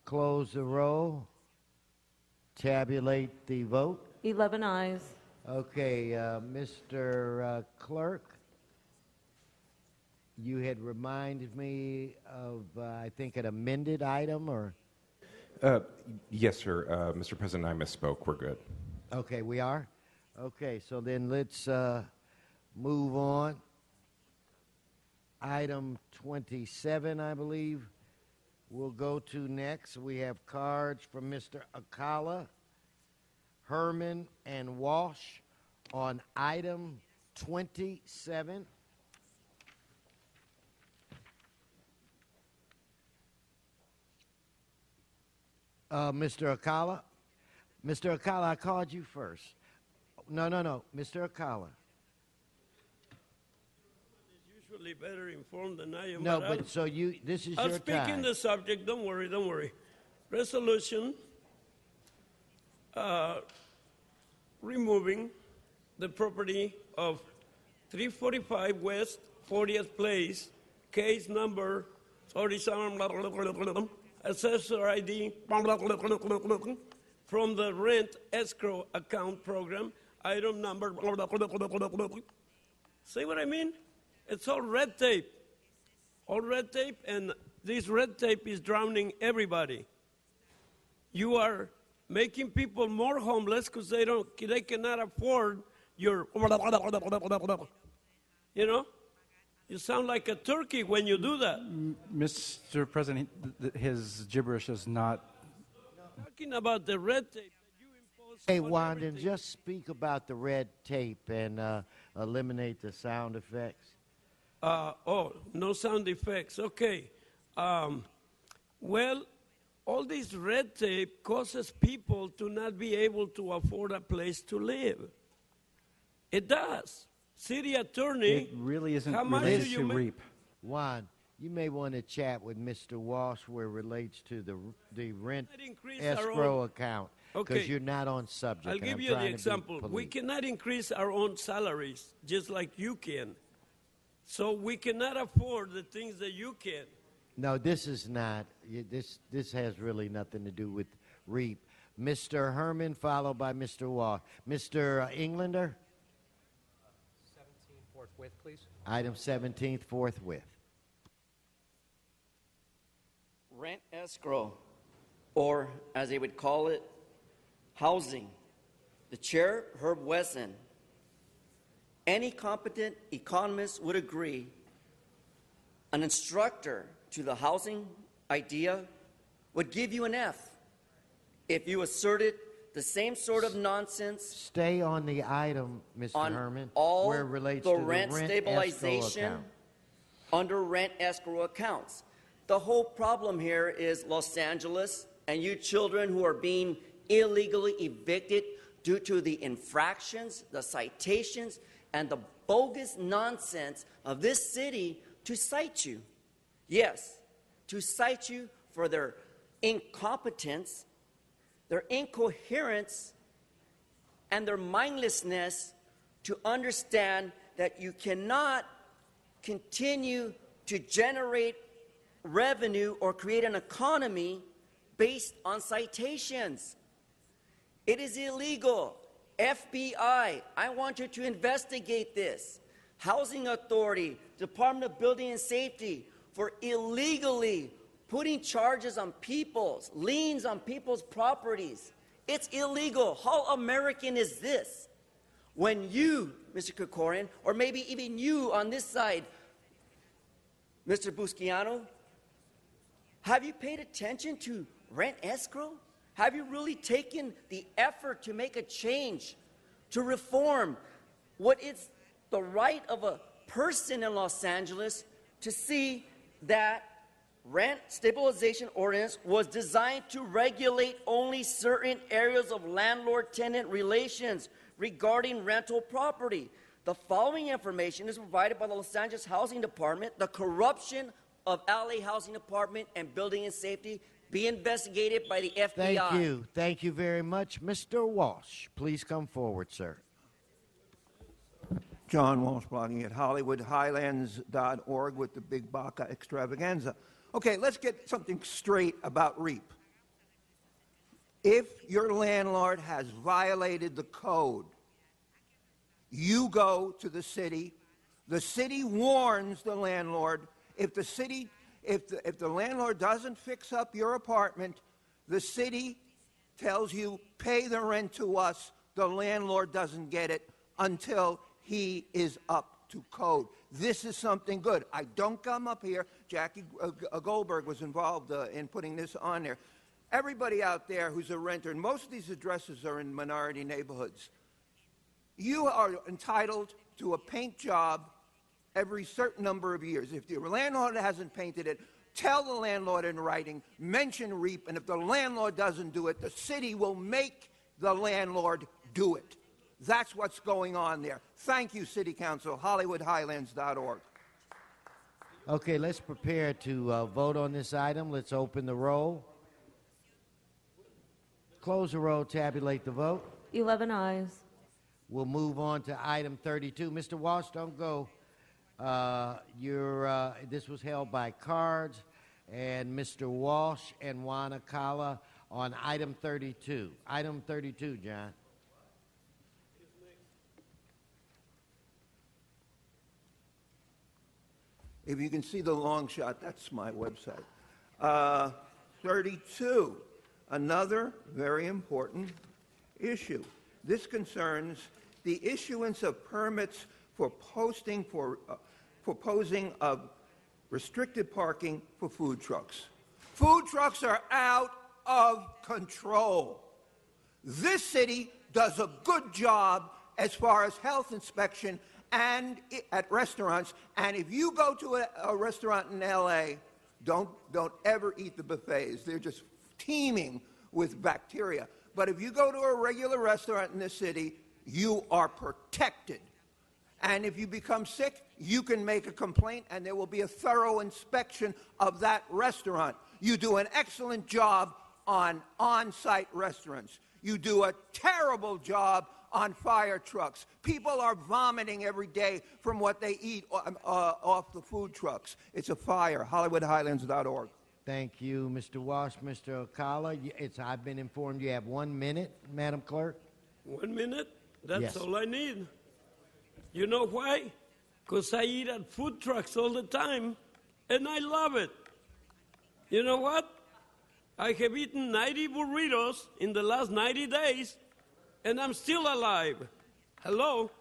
Close the roll. Tabulate the vote. 11 ayes. Okay, Mr. Clerk, you had reminded me of, I think, an amended item, or? Yes, sir. Mr. President, I misspoke. We're good. Okay, we are? Okay, so then let's move on. Item 27, I believe, we'll go to next. We have cards from Mr. Akala, Herman, and Walsh on item 27. Mr. Akala? Mr. Akala, I called you first. No. Mr. Akala. usually better informed than I am. No, I'll- but so this is I'll your speak time. in the subject. Don't worry, don't worry. Resolution removing the property of 345 West 40th Place, case number 47, assessor ID, from the rent escrow account program, item number. See what I mean? It's all red tape. All red tape, and this red tape is drowning everybody. You are making people more homeless because they cannot afford your, you know? You sound like a turkey when you do that. Mr. President, his gibberish is not. Talking about the red tape. Hey, Wandon, just speak about the red tape and eliminate the sound effects. No sound effects. Okay. Well, all this red tape causes people to not be able to afford a place to live. It does. City attorney. It really isn't how much related do you to make? REAP. Juan, you may want to chat with Mr. Walsh where it relates to the rent escrow account because Okay. you're not on subject. I'll and give I'm you the trying to be example. We polite. cannot increase our own salaries just like you can. So we cannot afford the things that you can. No, this is not. This has really nothing to do with REAP. Mr. Herman, followed by Mr. Walsh. Mr. Englander? 17 forthwith, please. Item 17th, forthwith. Rent escrow, or as they would call it, housing. The chair, Herb Wesson. Any competent economist would agree an instructor to the housing idea would give you an F if you asserted the same sort of nonsense. Stay on the item, Mr. on Herman, all where it relates the to rent the rent stabilization escrow account. under rent escrow accounts. The whole problem here is Los Angeles and you children who are being illegally evicted due to the infractions, the citations, and the bogus nonsense of this city to cite you. Yes, to cite you for their incompetence, their incoherence, and their mindlessness to understand that you cannot continue to generate revenue or create an economy based on citations. It is illegal. FBI, I want you to investigate this. Housing Authority, Department of Building and Safety, for illegally putting charges on people's, liens on people's properties. It's illegal. How American is this? When you, Mr. Krikorian, or maybe even you on this side, Mr. Busquiano, have you paid attention to rent escrow? Have you really taken the effort to make a change, to reform what is the right of a person in Los Angeles to see that rent stabilization ordinance was designed to regulate only certain areas of landlord-tenant relations regarding rental property? The following information is provided by the Los Angeles Housing Department. The corruption of LA Housing Department and Building and Safety be investigated by the FBI. Thank you. Thank you very much. Mr. Walsh, please come forward, sir. John Walsh, blogging at HollywoodHighlands.org with the Big Baca extravaganza. Okay, let's get something straight about REAP. If your landlord has violated the code, you go to the city warns the landlord. If the landlord doesn't fix up your apartment, the city tells you, pay the rent to us. The landlord doesn't get it until he is up to code. This is something good. I don't come up here. Jackie Goldberg was involved in putting this on there. Everybody out there who's a renter, and most of these addresses are in minority neighborhoods, you are entitled to a paint job every certain number of years. If the landlord hasn't painted it, tell the landlord in writing, mention REAP, and if the landlord doesn't do it, the city will make the landlord do it. That's what's going on there. Thank you, City Council. HollywoodHighlands.org. Okay, let's prepare to vote on this item. Let's open the roll. Close the roll, tabulate the vote. 11 ayes. We'll move on to item 32. Mr. Walsh, don't go. This was held by cards, and Mr. Walsh and Juana Kala on item 32. Item 32, John. If you can see the long shot, that's my website. 32, another very important issue. This concerns the issuance of permits for proposing of restricted parking for food trucks. Food trucks are out of control. This city does a good job as far as health inspection and at restaurants. And if you go to a restaurant in L.A., don't ever eat the buffets. They're just teeming with bacteria. But if you go to a regular restaurant in this city, you are protected. And if you become sick, you can make a complaint, and there will be a thorough inspection of that restaurant. You do an excellent job on on-site restaurants. You do a terrible job on fire trucks. People are vomiting every day from what they eat off the food trucks. It's a fire. HollywoodHighlands.org. Thank you, Mr. Walsh. Mr. Okala, I've been informed you have 1 minute, Madam Clerk. 1 minute? That's Yes. all I need. You know why? Because I eat at food trucks all the time, and I love it. You know what? I have eaten 90 burritos in the last 90 days, and I'm still alive. Hello?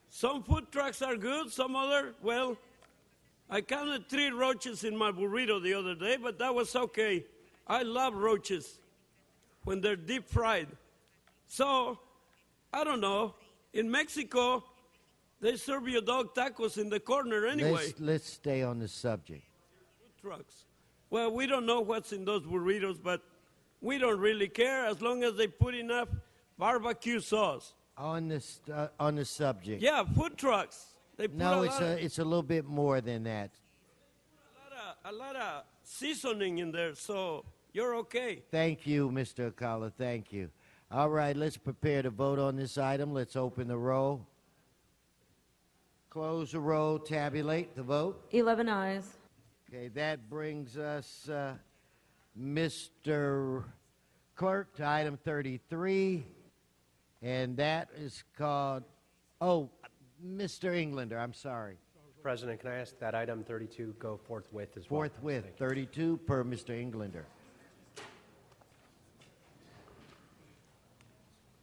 Some food trucks are good, some other, well, I counted 3 roaches in my burrito the other day, but that was okay. I love roaches when they're deep fried. So, I don't know. In Mexico, they serve you dog tacos in the corner anyway. Let's stay on the subject. Food trucks. Well, we don't know what's in those burritos, but we don't really care as long as they put enough barbecue sauce. On the subject. Yeah, food trucks. They put No, a it's a little bit more than that. lot of seasoning in there, so you're okay. Thank you, Mr. Okala. Thank you. All right, let's prepare to vote on this item. Let's open the roll. Close the roll, tabulate the vote. 11 ayes. Okay, that brings us, Mr. Clerk, to item 33, and that is called, Mr. Englander, I'm sorry. President, can I ask that item 32 go forthwith as well? Forthwith, 32 per Mr. Englander.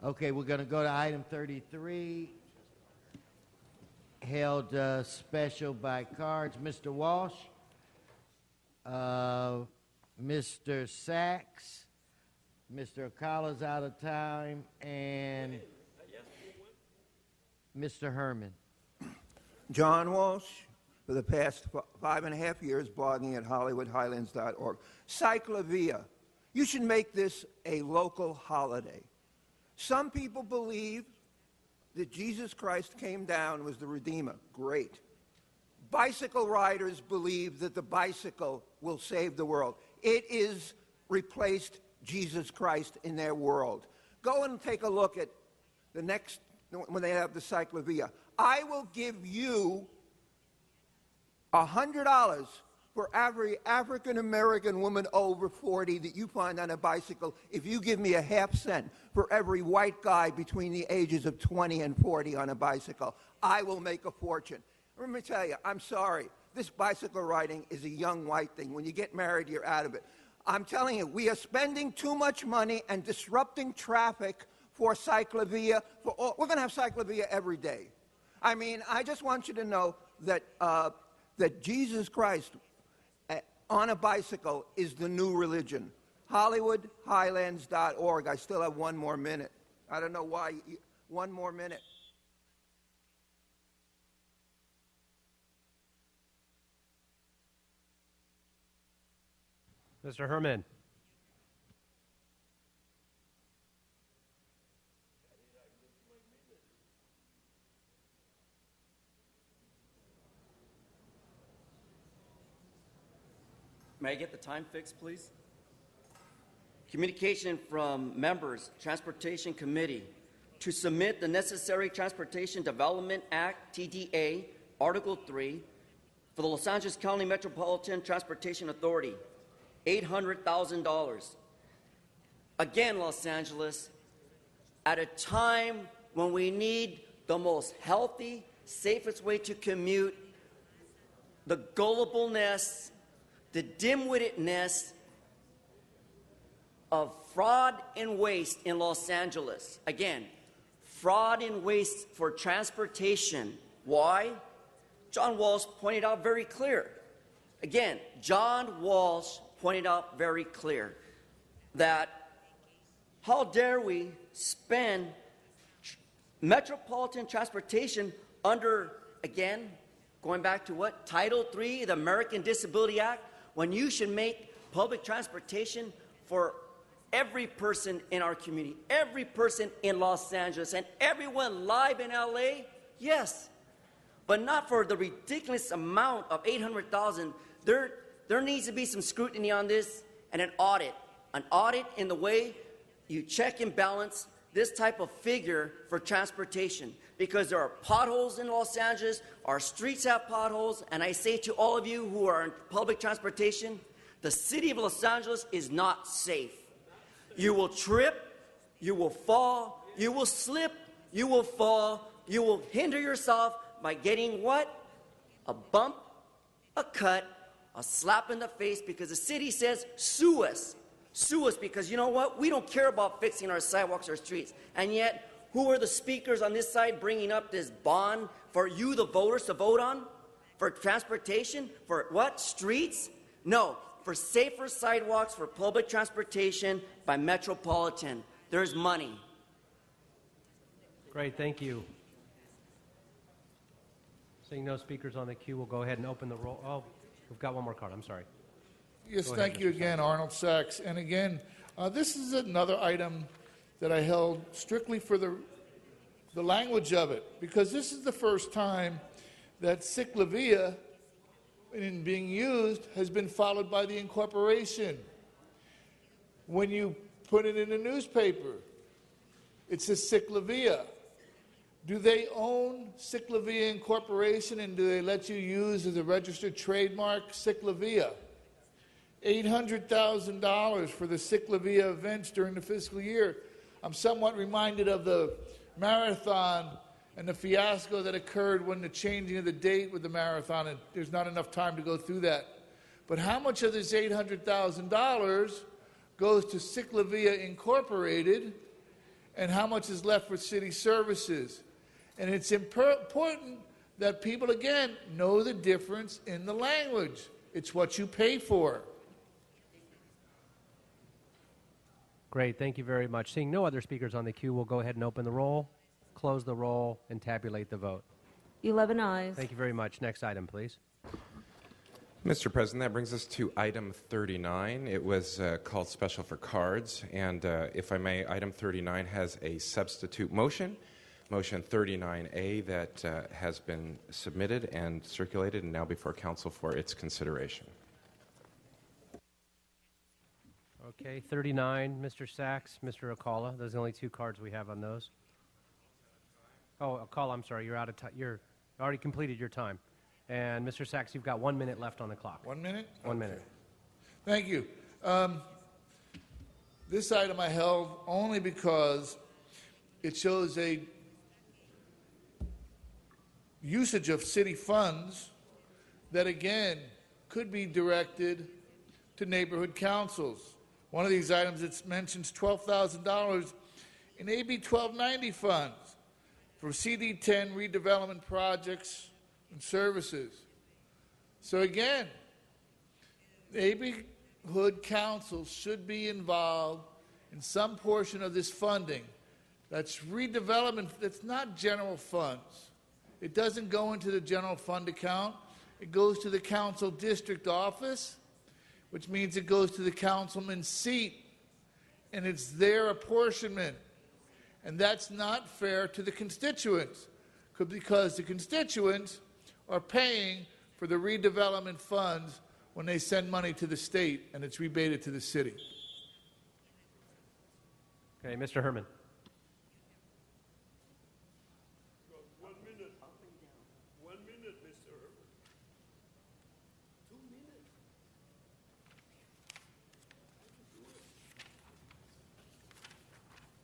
Okay, we're going to go to item 33, held special by cards. Mr. Walsh, Mr. Sachs, Mr. Okala's out of time, and Mr. Herman. John Walsh, for the past 5.5 years, blogging at HollywoodHighlands.org. Cyclavia. You should make this a local holiday. Some people believe that Jesus Christ came down, was the Redeemer. Great. Bicycle riders believe that the bicycle will save the world. It is replaced Jesus Christ in their world. Go and take a look at the next, when they have the Cyclavia. I will give you $100 for every African-American woman over 40 that you find on a bicycle if you give me a half cent for every white guy between the ages of 20 and 40 on a bicycle. I will make a fortune. Let me tell you, I'm sorry. This bicycle riding is a young white thing. When you get married, you're out of it. I'm telling you, we are spending too much money and disrupting traffic for Cyclavia. We're going to have Cyclavia every day. I mean, I just want you to know that, that Jesus Christ on a bicycle is the new religion. HollywoodHighlands.org. I still have 1 more minute. I don't know why. 1 more minute. Mr. Herman. May I get the time fixed, please? Communication from members, Transportation Committee, to submit the necessary Transportation Development Act, TDA, Article 3, for the Los Angeles County Metropolitan Transportation Authority, $800,000. Again, Los Angeles, at a time when we need the most healthy, safest way to commute, the gullibleness, the dim-wittedness of fraud and waste in Los Angeles. Again, fraud and waste for transportation. Why? John Walsh pointed out very clear. Again, John Walsh pointed out very clear that how dare we spend metropolitan transportation under, again, going back to what? Title III, the American Disability Act, when you should make public transportation for every person in our community, every person in Los Angeles, and everyone live in LA? Yes, but not for the ridiculous amount of $800,000. There needs to be some scrutiny on this and an audit in the way you check and balance this type of figure for transportation, because there are potholes in Los Angeles, our streets have potholes, and I say to all of you who are in public transportation, the city of Los Angeles is not safe. You will trip, you will fall, you will slip, you will fall, you will hinder yourself by getting what? A bump, a cut, a slap in the face, because the city says, sue us. Sue us, because you know what? We don't care about fixing our sidewalks or streets. And yet, who are the speakers on this side bringing up this bond for you, the voters, to vote on? For transportation? For what? Streets? No. For safer sidewalks, for public transportation by Metropolitan. There's money. Great, thank you. Seeing no speakers on the queue, we'll go ahead and open the roll. Oh, we've got one more card. I'm sorry. Yes, Go ahead, thank you Mr. again, Arnold Sachs. And again, this is another item that I held strictly for the language of it, because this is the first time that Ciclavia, in being used, has been followed by the incorporation. When you put it in a newspaper, it says Ciclavia. Do they own Ciclavia Incorporation, and do they let you use as a registered trademark Ciclavia? $800,000 for the Ciclavia events during the fiscal year. I'm somewhat reminded of the marathon and the fiasco that occurred when the changing of the date with the marathon, and there's not enough time to go through that. But how much of this $800,000 goes to Ciclavia Incorporated, and how much is left for city services? And it's important that people, again, know the difference in the language. It's what you pay for. Great, thank you very much. Seeing no other speakers on the queue, we'll go ahead and open the roll, close the roll, and tabulate the vote. 11 ayes. Thank you very much. Next item, please. Mr. President, that brings us to item 39. It was called special for cards, and if I may, item 39 has a substitute motion, motion 39A, that has been submitted and circulated and now before council for its consideration. Okay, 39, Mr. Sachs, Mr. Akala. Those are the only two cards we have on those. Oh, Akala, I'm sorry, you're out of time. You're already completed your time. And Mr. Sachs, you've got 1 minute left on the clock. 1 minute? 1 minute. Thank you. This item I held only because it shows a usage of city funds that, again, could be directed to neighborhood councils. One of these items that mentions $12,000 in AB 1290 funds for CD10 redevelopment projects and services. So again, neighborhood councils should be involved in some portion of this funding. That's redevelopment, that's not general funds. It doesn't go into the general fund account. It goes to the council district office, which means it goes to the councilman's seat, and it's their apportionment. And that's not fair to the constituents, because the constituents are paying for the redevelopment funds when they send money to the state and it's rebated to the city. Okay, Mr. Herman. One minute, Mr. Herbert. 2 minutes.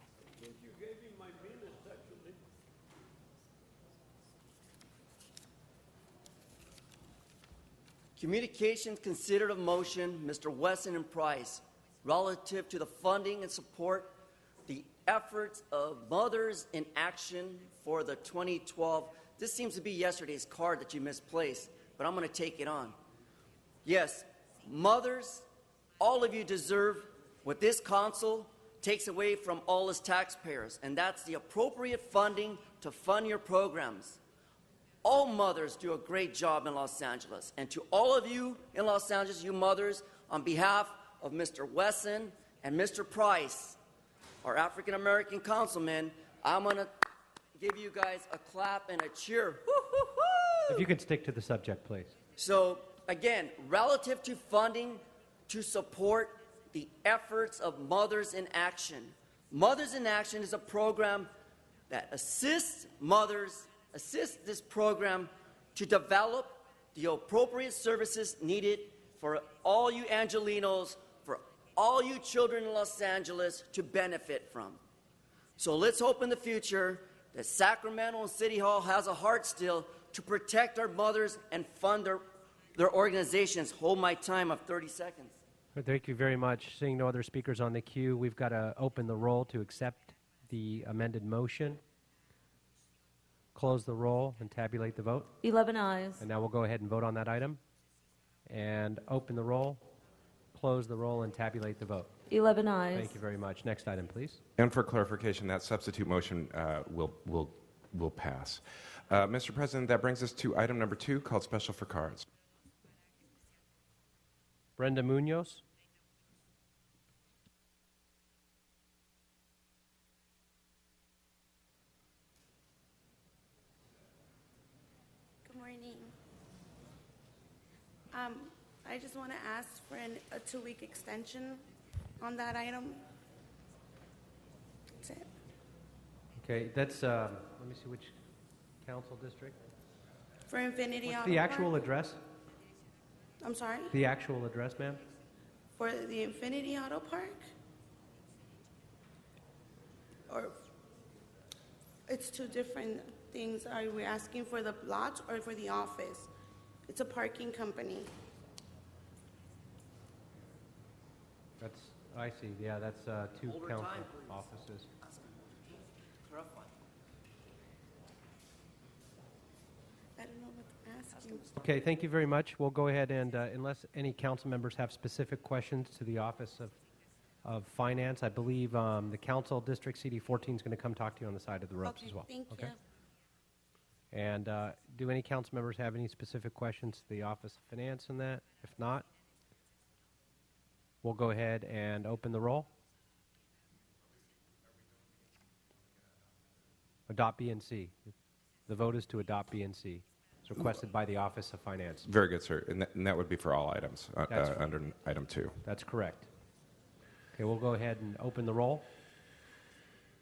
I think you gave me my minutes, actually. Communications considered a motion, Mr. Wesson and Price, relative to the funding and support the efforts of Mothers in Action for the 2012. This seems to be yesterday's card that you misplaced, but I'm going to take it on. Yes, mothers, all of you deserve what this council takes away from all its taxpayers, and that's the appropriate funding to fund your programs. All mothers do a great job in Los Angeles, and to all of you in Los Angeles, you mothers, on behalf of Mr. Wesson and Mr. Price, our African American councilmen, I'm going to give you guys a clap and a cheer. If you could stick to the subject, please. So, again, relative to funding to support the efforts of Mothers in Action. Mothers in Action is a program that assists mothers, assists this program to develop the appropriate services needed for all you Angelenos, for all you children in Los Angeles to benefit from. So let's hope in the future that Sacramento and City Hall has a heart still to protect our mothers and fund their organizations. Hold my time of 30 seconds. Thank you very much. Seeing no other speakers on the queue, we've got to open the roll to accept the amended motion, close the roll, and tabulate the vote. 11 ayes. And now we'll go ahead and vote on that item. And open the roll, close the roll, and tabulate the vote. 11 ayes. Thank you very much. Next item, please. And for clarification, that substitute motion will pass. Mr. President, that brings us to item number 2, called Special for Cards. Brenda Munoz. Good morning. I just want to ask for a 2-week extension on that item. That's it. Okay, that's, let me see which council district. For Infinity What's Auto the actual Park? address? I'm sorry? The actual address, ma'am? For the Infinity Auto Park? Or it's 2 different things. Are we asking for the lot or for the office? It's a parking company. That's, I see, yeah, that's 2 council offices. I don't know what to ask you. Okay, thank you very much. We'll go ahead and, unless any council members have specific questions to the Office of Finance, I believe the council district CD14 is going to come talk to you on the side of the ropes as well. Thank you. And do any council members have any specific questions to the Office of Finance on that? If not, we'll go ahead and open the roll. Adopt B and C. The vote is to adopt B and C. It's requested by the Office of Finance. Very good, sir. And that would be for all items That's under item 2. That's correct. Okay, we'll go ahead and open the roll,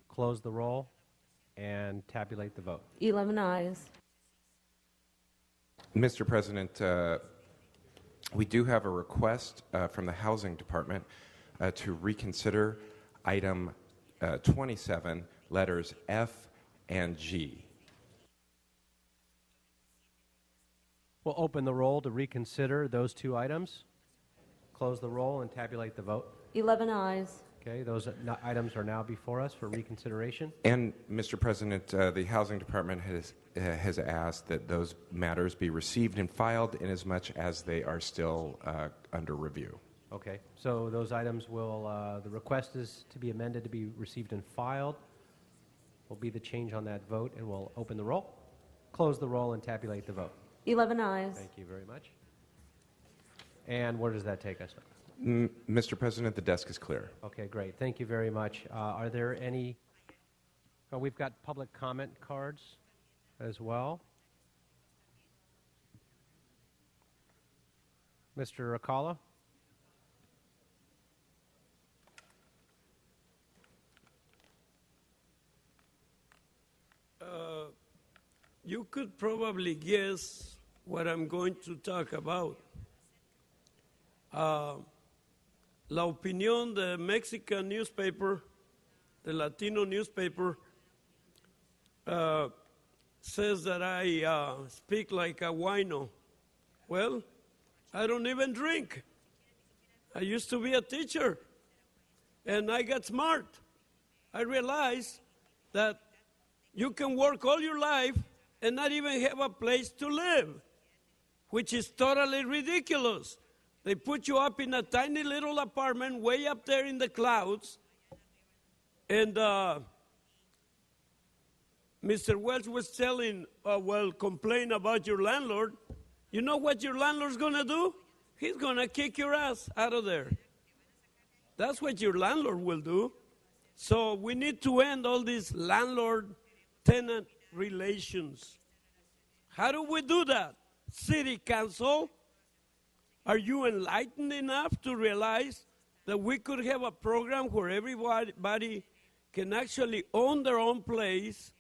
close the roll, and tabulate the vote. 11 ayes. Mr. President, we do have a request from the Housing Department to reconsider item 27, letters F and G. We'll open the roll to reconsider those 2 items, close the roll, and tabulate the vote. 11 ayes. Okay, those items are now before us for reconsideration. And, Mr. President, the Housing Department has asked that those matters be received and filed inasmuch as they are still under review. Okay, so those items will, the request is to be amended to be received and filed. Will be the change on that vote, and we'll open the roll, close the roll, and tabulate the vote. 11 ayes. Thank you very much. And where does that take us? Mr. President, the desk is clear. Okay, great. Thank you very much. Are there any? We've got public comment cards as well. Mr. Akala? You could probably guess what I'm going to talk about. La Opinión, the Mexican newspaper, the Latino newspaper, says that I speak like a wino. Well, I don't even drink. I used to be a teacher, and I got smart. I realized that you can work all your life and not even have a place to live, which is totally ridiculous. They put you up in a tiny little apartment way up there in the clouds, and Mr. Welch was telling, complain about your landlord. You know what your landlord's going to do? He's going to kick your ass out of there. That's what your landlord will do. So we need to end all these landlord-tenant relations. How do we do that? City Council, are you enlightened enough to realize that we could have a program where everybody can actually own their own place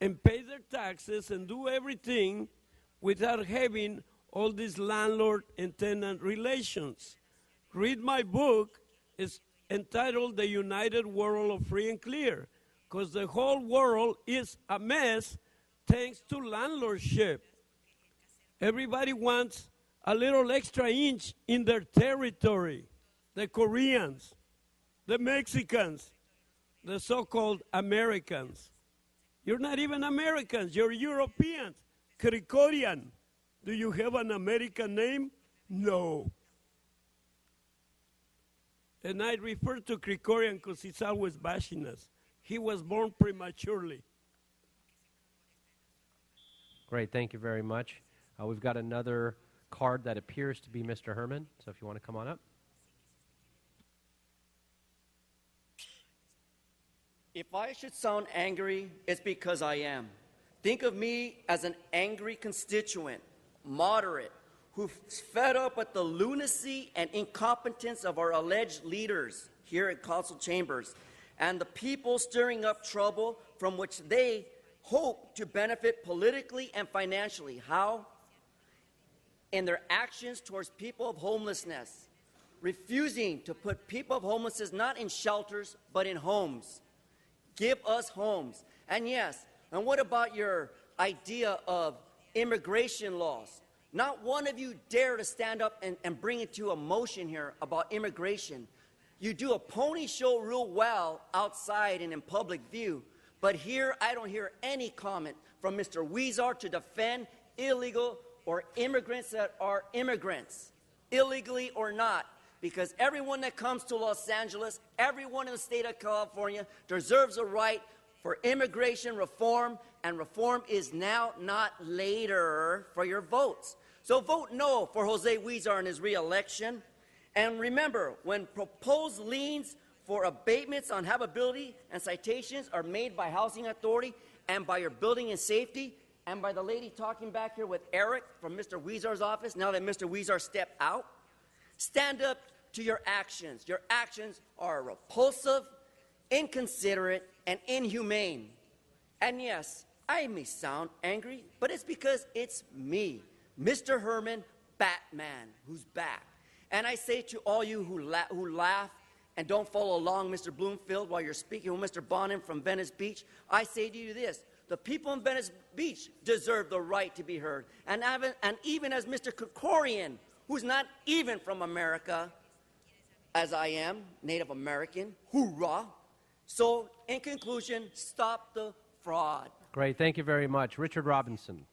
and pay their taxes and do everything without having all these landlord and tenant relations? Read my book. It's entitled The United World of Free and Clear, because the whole world is a mess thanks to landlordship. Everybody wants a little extra inch in their territory. The Koreans, the Mexicans, the so-called Americans. You're not even Americans, you're Europeans. Krikorian. Do you have an American name? No. And I refer to Krikorian because he's always bashing us. He was born prematurely. Great, thank you very much. We've got another card that appears to be Mr. Herman, so if you want to come on up. If I should sound angry, it's because I am. Think of me as an angry constituent, moderate, who's fed up with the lunacy and incompetence of our alleged leaders here at council chambers and the people stirring up trouble from which they hope to benefit politically and financially. How? In their actions towards people of homelessness, refusing to put people of homelessness not in shelters but in homes. Give us homes. And yes, and what about your idea of immigration laws? Not one of you dare to stand up and bring it to a motion here about immigration. You do a pony show real well outside and in public view, but here I don't hear any comment from Mr. Huizar to defend illegal or immigrants that are immigrants, illegally or not, because everyone that comes to Los Angeles, everyone in the state of California deserves a right for immigration reform, and reform is now, not later, for your votes. So vote no for Jose Huizar and his re-election. And remember, when proposed liens for abatements on habitability and citations are made by Housing Authority and by your Building and Safety, and by the lady talking back here with Eric from Mr. Huizar's office, now that Mr. Huizar stepped out, stand up to your actions. Your actions are repulsive, inconsiderate, and inhumane. And yes, I may sound angry, but it's because it's me, Mr. Herman Batman, who's back. And I say to all you who laugh and don't follow along, Mr. Bloomfield, while you're speaking with Mr. Bonham from Venice Beach, I say to you this: the people in Venice Beach deserve the right to be heard. And even as Mr. Krikorian, who's not even from America, as I am, Native American, hoorah. So, in conclusion, stop the fraud. Great, thank you very much. Richard Robinson.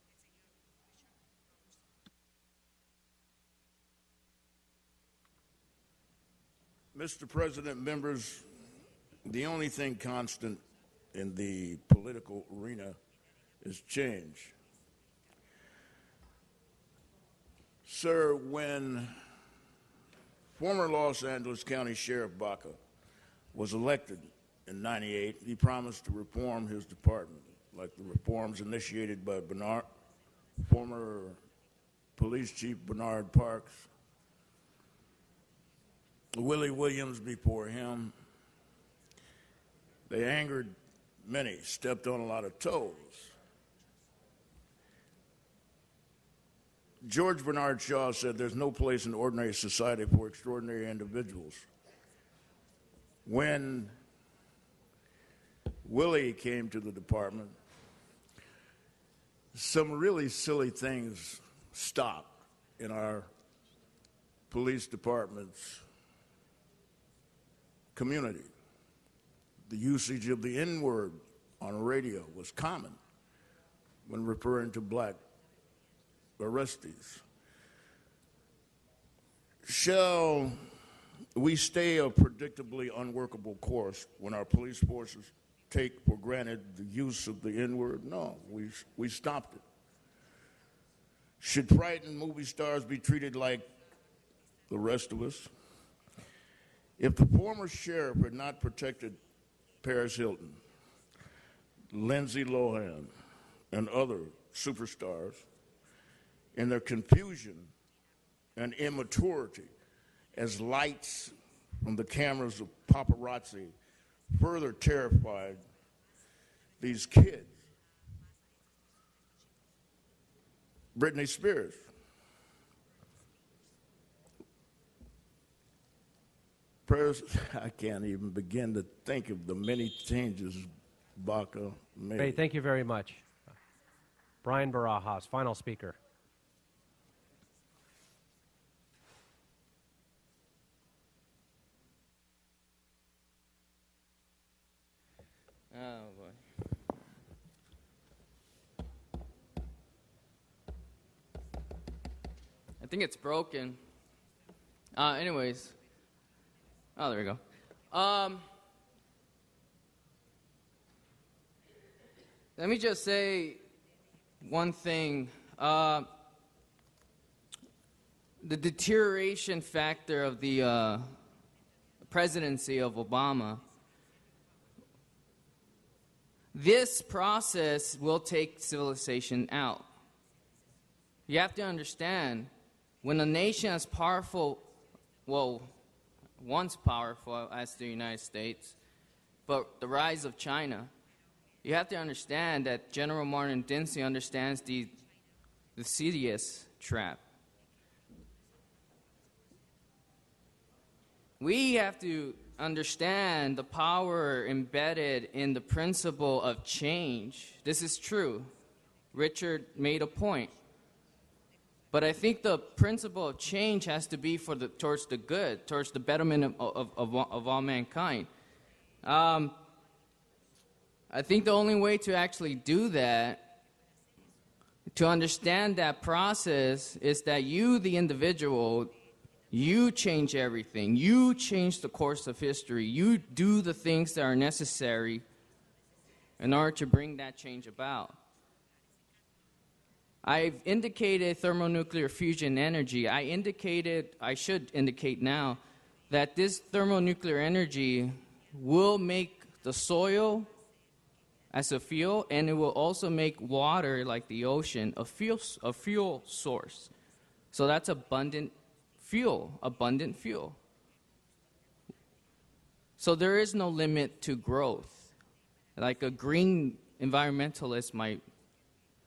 Mr. President, members, the only thing constant in the political arena is change. Sir, when former Los Angeles County Sheriff Baca was elected in '98, he promised to reform his department, like the reforms initiated by former Police Chief Bernard Parks Willie Williams before him. They angered many, stepped on a lot of toes. George Bernard Shaw said there's no place in ordinary society for extraordinary individuals. When Willie came to the department, some really silly things stopped in our police department's community. The usage of the N-word on radio was common when referring to black arrestees. Shall we stay a predictably unworkable course when our police forces take for granted the use of the N-word? No, we stopped it. Should frightened movie stars be treated like the rest of us? If the former sheriff had not protected Paris Hilton, Lindsay Lohan, and other superstars in their confusion and immaturity as lights from the cameras of paparazzi further terrified these kids. Britney Spears. I can't even begin to think of the many changes Baca made. Great, thank you very much. Brian Barajas, final speaker. Oh, boy. I think it's broken. Anyways. Oh, there we go. Let me just say one thing. The deterioration factor of the presidency of Obama, this process will take civilization out. You have to understand, when a nation as powerful, well, once powerful as the United States, but the rise of China, you have to understand that General Martin Dempsey understands the Sidious trap. We have to understand the power embedded in the principle of change. This is true. Richard made a point. But I think the principle of change has to be towards the good, towards the betterment of all mankind. I think the only way to actually do that, to understand that process, is that you, the individual, you change everything. You change the course of history. You do the things that are necessary in order to bring that change about. I've indicated thermonuclear fusion energy. I should indicate now, that this thermonuclear energy will make the soil as a fuel, and it will also make water, like the ocean, a fuel source. So that's abundant fuel. So there is no limit to growth, like a green environmentalist might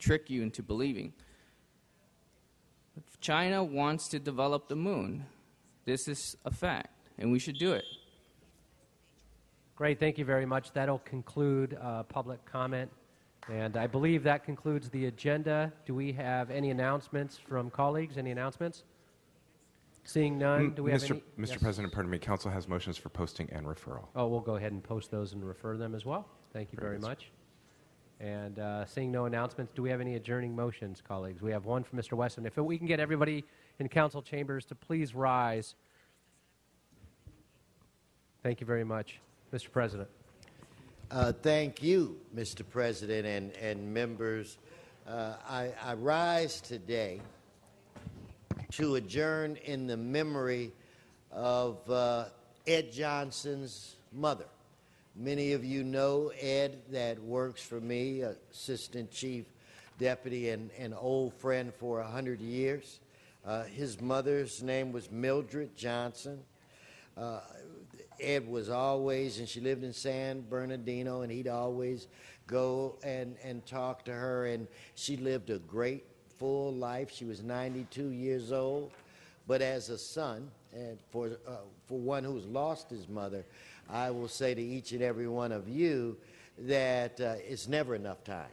trick you into believing. China wants to develop the moon. This is a fact, and we should do it. Great, thank you very much. That'll conclude public comment, and I believe that concludes the agenda. Do we have any announcements from colleagues? Any announcements? Seeing none, do we have any? Mr. Yes. President, pardon me, Council has motions for posting and referral. Oh, we'll go ahead and post those and refer them as well. Thank you very much. And seeing no announcements, do we have any adjourning motions, colleagues? We have one from Mr. Weston. If we can get everybody in council chambers to please rise. Thank you very much. Mr. President. Thank you, Mr. President and members. I rise today to adjourn in the memory of Ed Johnson's mother. Many of you know Ed, that works for me, Assistant Chief Deputy and an old friend for 100 years. His mother's name was Mildred Johnson. Ed was always, and she lived in San Bernardino, and he'd always go and talk to her, and she lived a great, full life. She was 92 years old, but as a son, and for one who's lost his mother, I will say to each and every one of you that it's never enough time.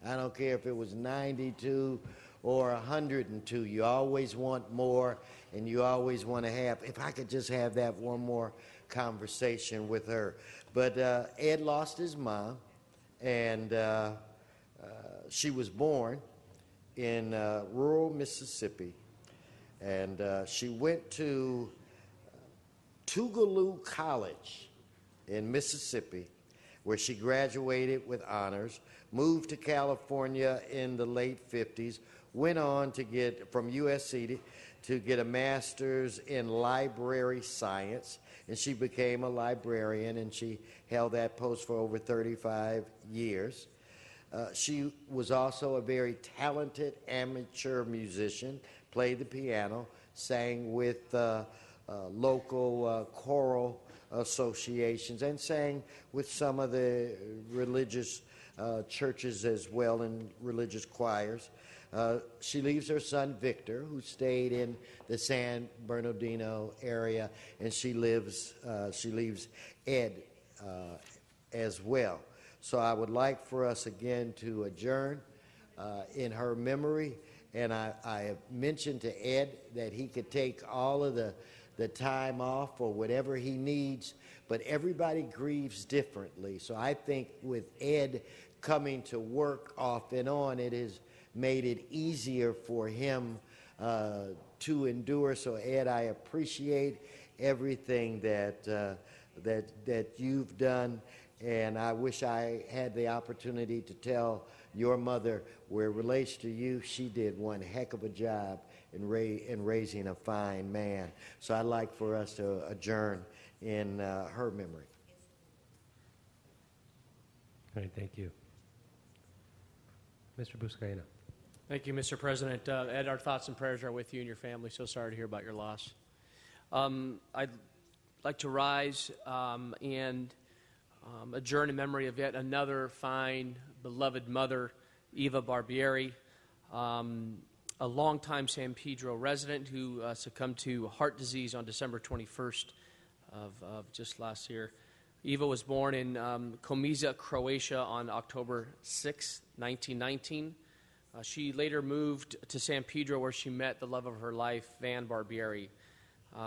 I don't care if it was 92 or 102. You always want more, and you always want to have, if I could just have that one more conversation with her. But Ed lost his mom, and she was born in rural Mississippi, and she went to Tougaloo College in Mississippi, where she graduated with honors, moved to California in the late 50s, went on to get, from USC, to get a master's in library science, and she became a librarian, and she held that post for over 35 years. She was also a very talented amateur musician, played the piano, sang with local choral associations, and sang with some of the religious churches as well, and religious choirs. She leaves her son Victor, who stayed in the San Bernardino area, and she leaves Ed as well. So I would like for us again to adjourn in her memory, and I have mentioned to Ed that he could take all of the time off or whatever he needs, but everybody grieves differently. So I think with Ed coming to work off and on, it has made it easier for him to endure. So Ed, I appreciate everything that you've done, and I wish I had the opportunity to tell your mother, where it relates to you, she did one heck of a job in raising a fine man. So I'd like for us to adjourn in her memory. All right, thank you. Mr. Buscaino. Thank you, Mr. President. Ed, our thoughts and prayers are with you and your family. So sorry to hear about your loss. I'd like to rise and adjourn in memory of yet another fine, beloved mother, Eva Barbieri, a longtime San Pedro resident who succumbed to heart disease on December 21st of just last year. Eva was born in Komiza, Croatia on October 6, 1919. She later moved to San Pedro, where she met the love of her life, Van Barbieri.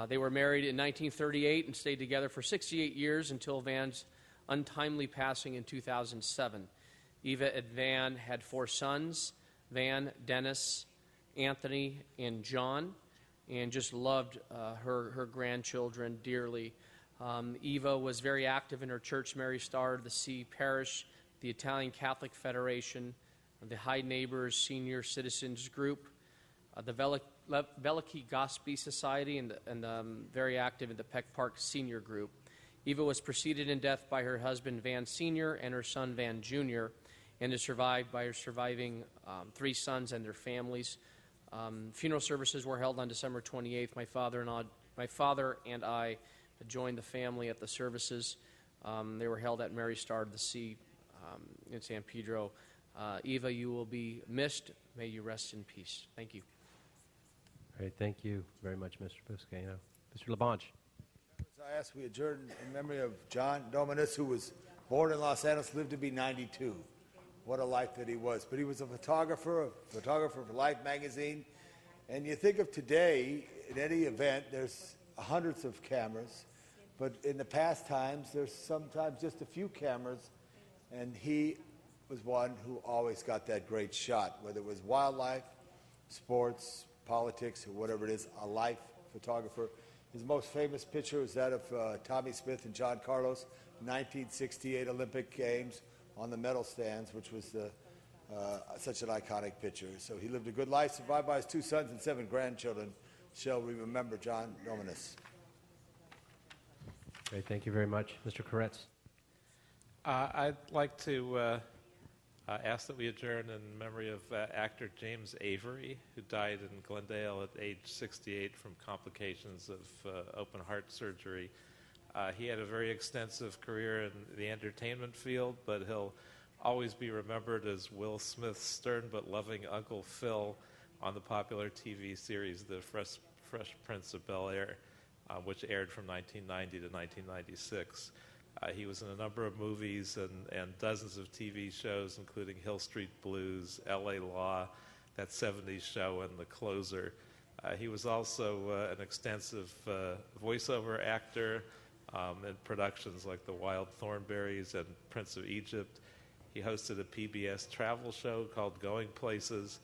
They were married in 1938 and stayed together for 68 years until Van's untimely passing in 2007. Eva and Van had 4 sons, Van, Dennis, Anthony, and John, and just loved her grandchildren dearly. Eva was very active in her church, Mary Star of the Sea Parish, the Italian Catholic Federation, the High Neighbors Senior Citizens Group, the Veliki Gospi Society, and very active in the Peck Park Senior Group. Eva was preceded in death by her husband, Van Sr., and her son, Van Jr., and is survived by her surviving 3 sons and their families. Funeral services were held on December 28th. My father and I joined the family at the services. They were held at Mary Star of the Sea in San Pedro. Eva, you will be missed. May you rest in peace. Thank you. All right, thank you very much, Mr. Buscaino. Mr. LaBonge. I ask we adjourn in memory of John Dominus, who was born in Los Angeles, lived to be 92. What a life that he was. But he was a photographer for Life magazine. And you think of today, in any event, there's hundreds of cameras. But in the past times, there's sometimes just a few cameras. And he was one who always got that great shot, whether it was wildlife, sports, politics, or whatever it is, a life photographer. His most famous picture is that of Tommy Smith and John Carlos, 1968 Olympic Games on the medal stands, which was such an iconic picture. So he lived a good life, survived by his 2 sons and 7 grandchildren. Shall we remember John Dominus? Great, thank you very much. Mr. Koretz. I'd like to Ask that we adjourn in memory of actor James Avery, who died in Glendale at age 68 from complications of open heart surgery. He had a very extensive career in the entertainment field, but he'll always be remembered as Will Smith's stern but loving Uncle Phil on the popular TV series The Fresh Prince of Bel-Air, which aired from 1990 to 1996. He was in a number of movies and dozens of TV shows, including Hill Street Blues, L.A. Law, that 70s show, and The Closer. He was also an extensive voiceover actor in productions like The Wild Thornberrys and Prince of Egypt. He hosted a PBS travel show called Going Places.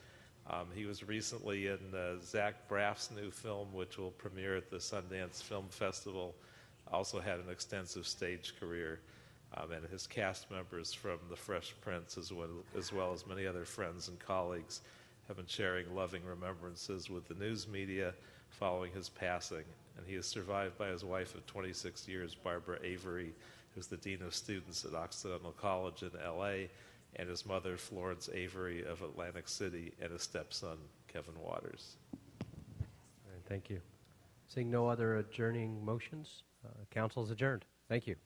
He was recently in Zach Braff's new film, which will premiere at the Sundance Film Festival. Also had an extensive stage career, and his cast members from The Fresh Prince, as well as many other friends and colleagues, have been sharing loving remembrances with the news media following his passing. And he is survived by his wife of 26 years, Barbara Avery, who's the Dean of Students at Occidental College in L.A., and his mother, Florence Avery of Atlantic City, and his stepson, Kevin Waters. All right, thank you. Seeing no other adjourning motions, council is adjourned. Thank you.